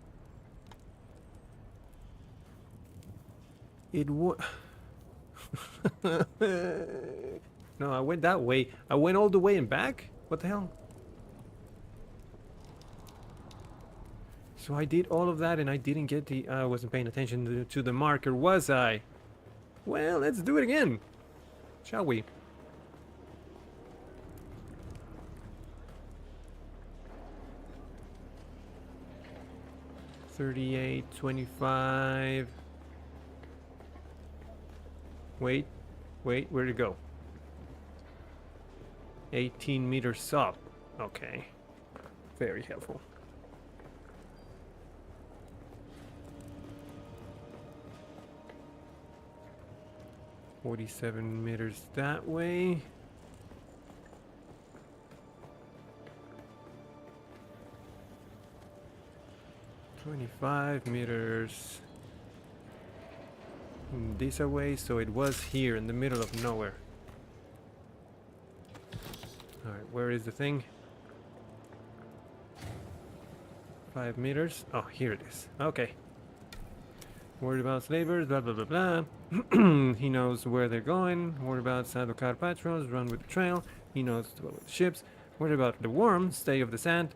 It was... No, I went that way. I went all the way and back? What the hell? So I did all of that and I didn't get the... I wasn't paying attention to the marker, was I? Well, let's do it again. Shall we? $38, $25. Wait, where'd it go? 18 meters up. Okay. Very helpful. $47 meters that way. $25 meters this away, so it was here in the middle of nowhere. Alright, where is the thing? 5 meters. Oh, here it is. Okay. Worried about slavers, blah blah blah blah. He knows where they're going. Worried about saddle car patrols, run with the trail. He knows to go with the ships. Worried about the worm, stay off the sand.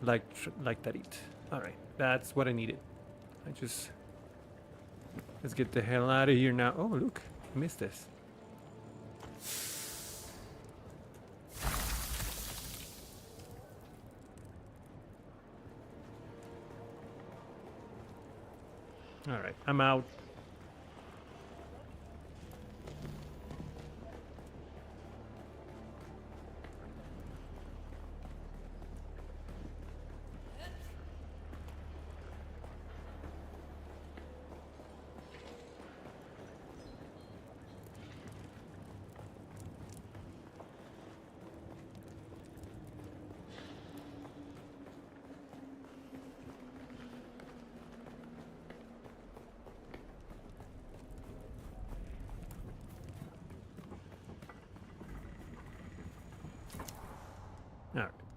Like Tarit. Alright, that's what I needed. Let's get the hell out of here now. Oh, look, I missed this. Alright, I'm out.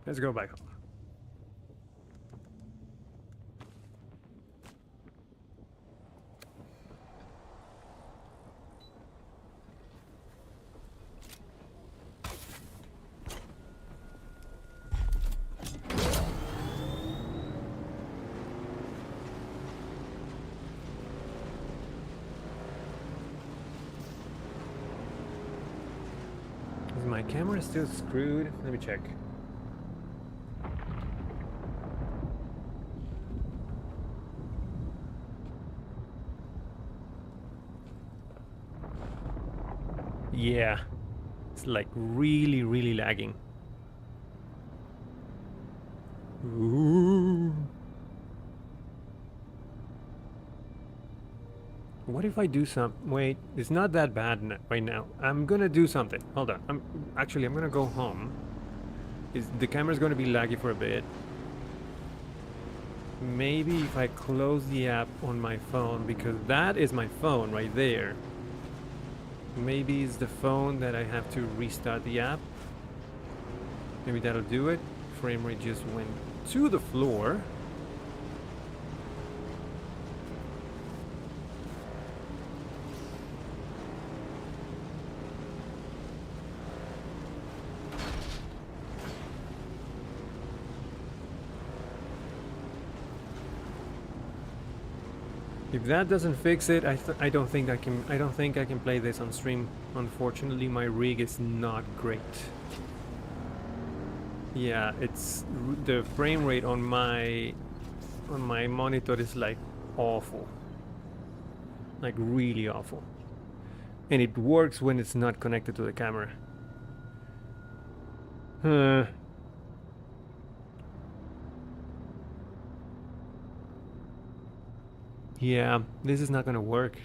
Let's go back home. Is my camera still screwed? Let me check. Yeah, it's like really lagging. Ooh. What if I do some? Wait, it's not that bad right now. I'm gonna do something. Hold on. I'm gonna go home. The camera's gonna be laggy for a bit. Maybe if I close the app on my phone, because that is my phone right there. Maybe it's the phone that I have to restart the app. Maybe that'll do it. Frame rate just went to the floor. If that doesn't fix it, I don't think I can play this on stream. Unfortunately, my rig is not great. Yeah, it's the frame rate on my monitor is like awful. Like really awful. And it works when it's not connected to the camera. Yeah, this is not gonna work.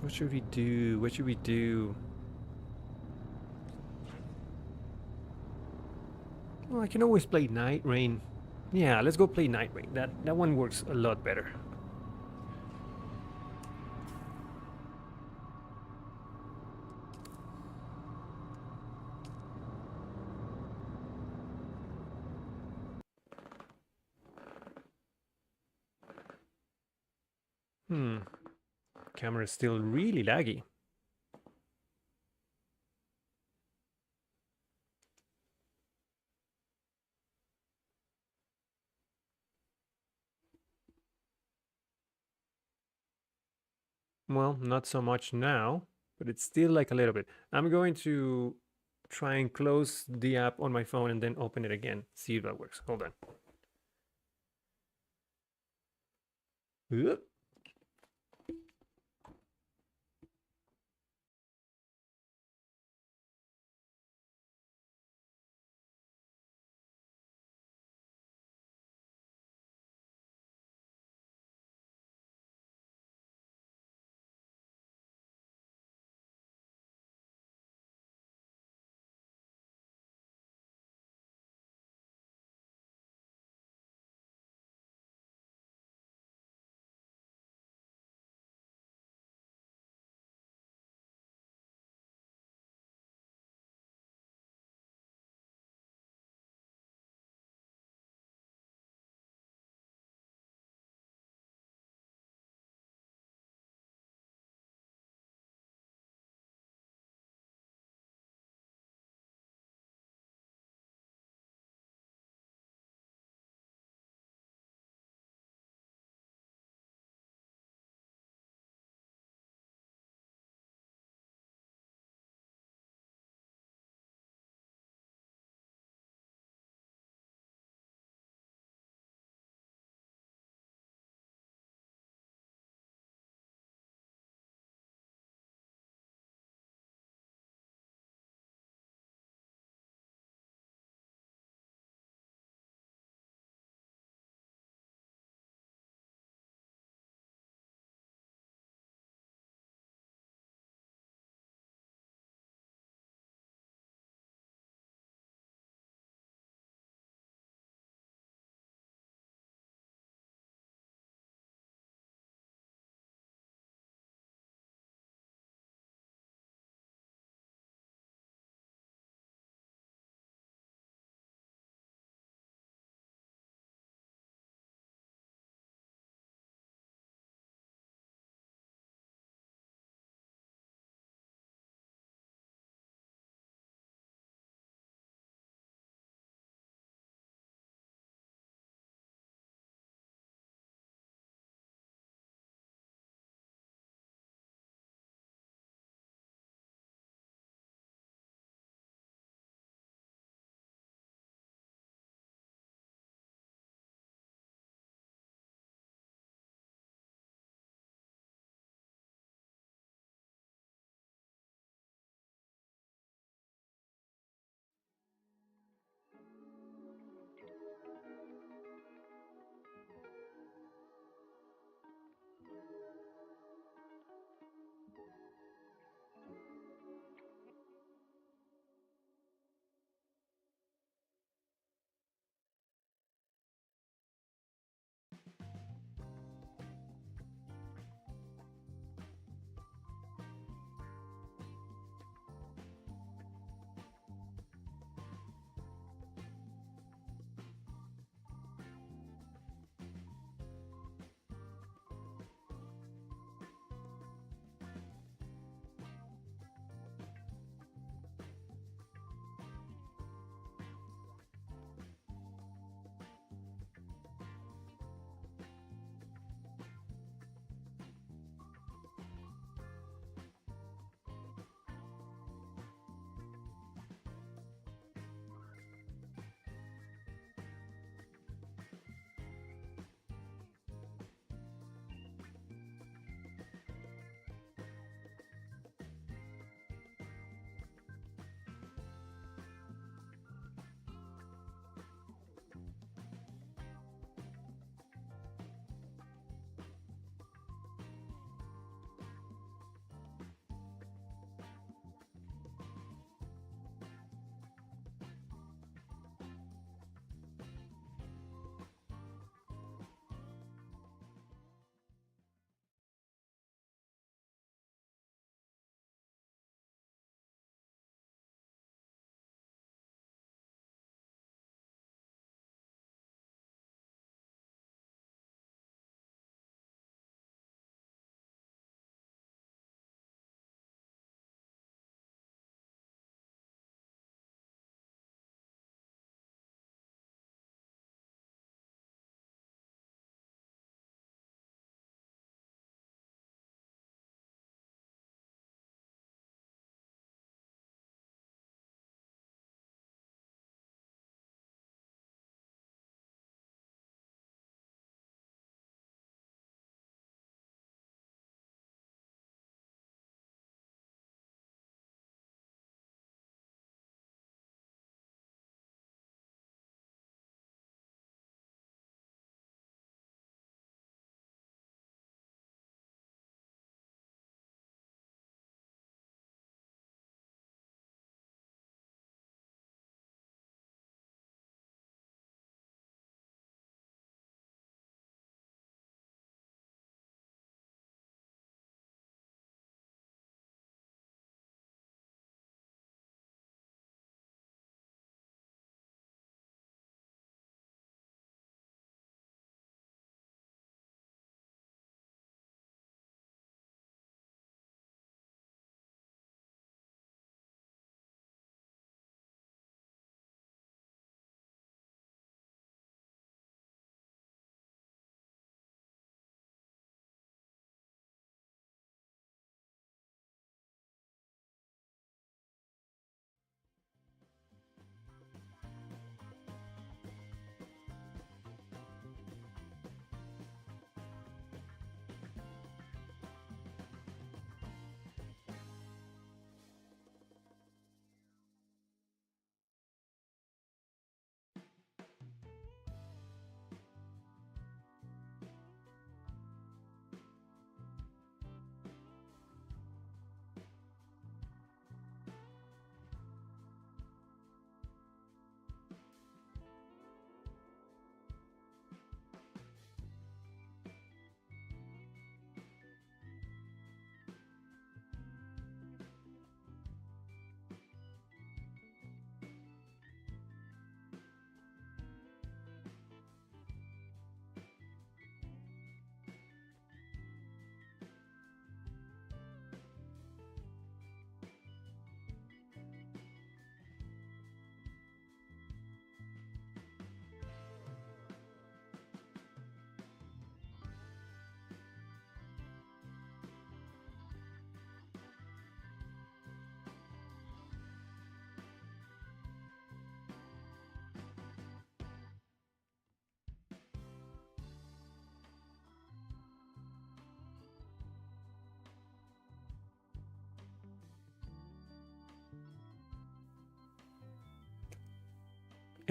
What should we do? What should we do? Well, I can always play Night Rain. Yeah, let's go play Night Rain. That one works a lot better. Camera is still really laggy. Well, not so much now, but it's still like a little bit. I'm going to try and close the app on my phone and then open it again. See if that works. Hold on. Oop.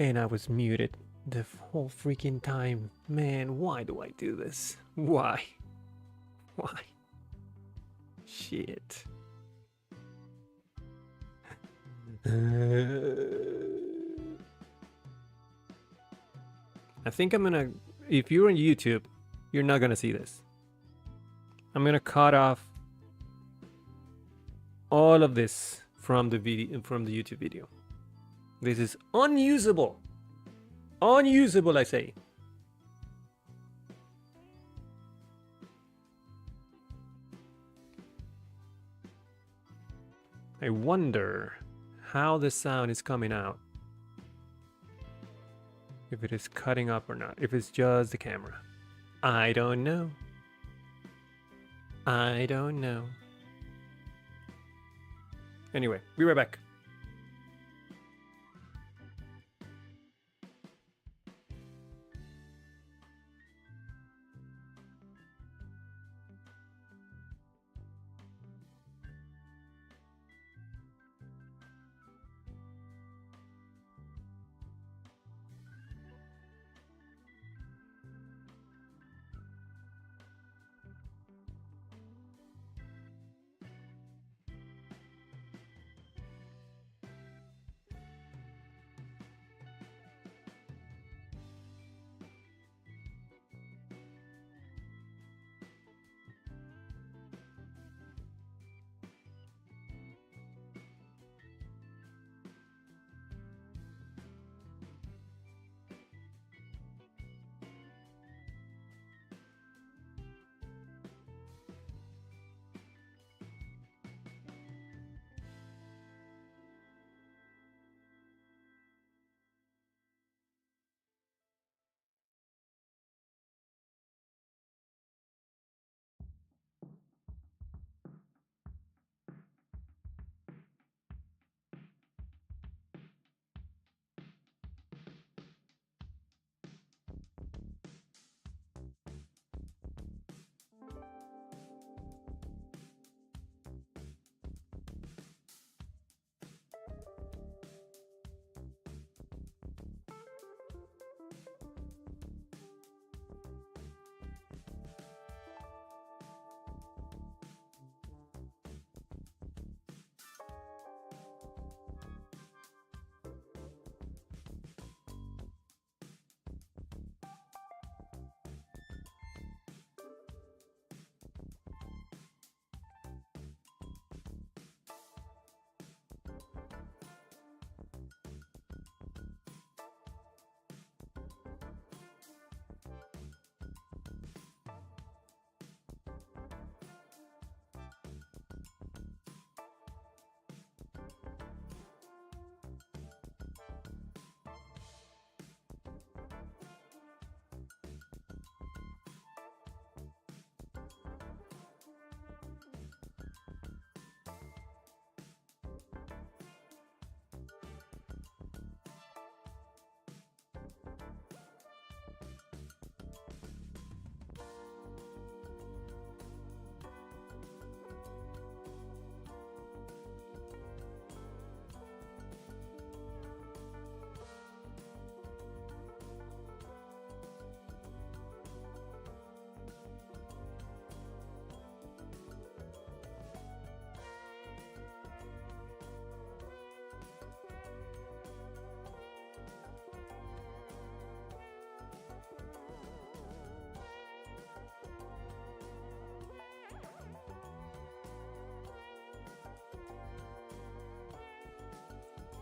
And I was muted the whole freaking time. Man, why do I do this? Why? Why? Shit. I think I'm gonna, if you're on YouTube, you're not gonna see this. I'm gonna cut off all of this from the video, from the YouTube video. This is unusable. Unusable, I say. I wonder how the sound is coming out. If it is cutting up or not. If it's just the camera. I don't know. I don't know. Anyway, be right back.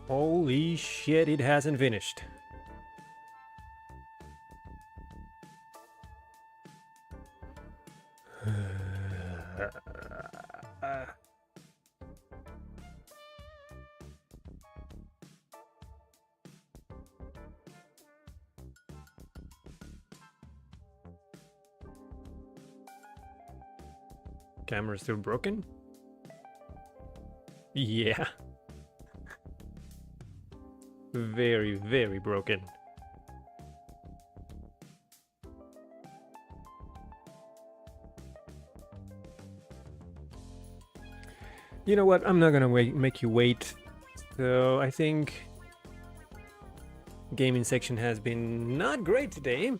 Holy shit, it hasn't finished. Camera's still broken? Yeah. Very, very broken. You know what? I'm not gonna make you wait. So I think gaming section has been not great today.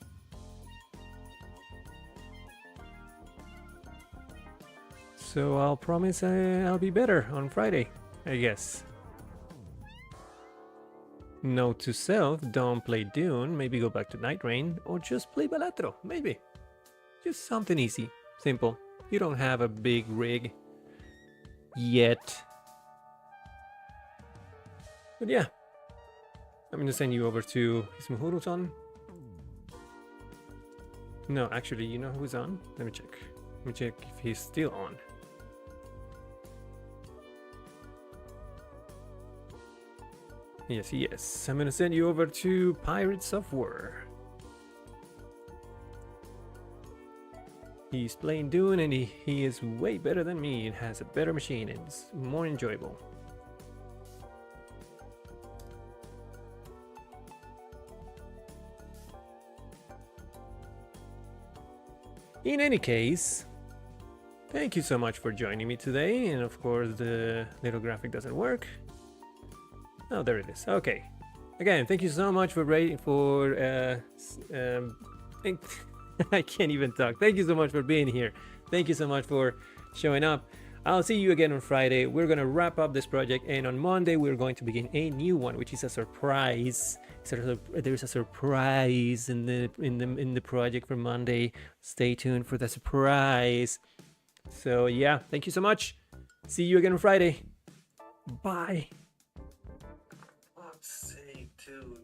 So I'll promise I'll be better on Friday, I guess. Note to self, don't play Dune, maybe go back to Night Rain, or just play Balatro, maybe. Just something easy, simple. You don't have a big rig yet. But yeah, I'm gonna send you over to Ismuhuru's on. No, actually, you know who's on? Let me check. Let me check if he's still on. Yes, yes. I'm gonna send you over to Pirates of War. He's playing Dune and he is way better than me. It has a better machine and it's more enjoyable. In any case, thank you so much for joining me today. And of course, the little graphic doesn't work. Oh, there it is. Okay. Again, thank you so much for I can't even talk. Thank you so much for being here. Thank you so much for showing up. I'll see you again on Friday. We're gonna wrap up this project, and on Monday we're going to begin a new one, which is a surprise. There's a surprise in the project for Monday. Stay tuned for the surprise. So yeah, thank you so much. See you again on Friday. Bye. Let's see, dude.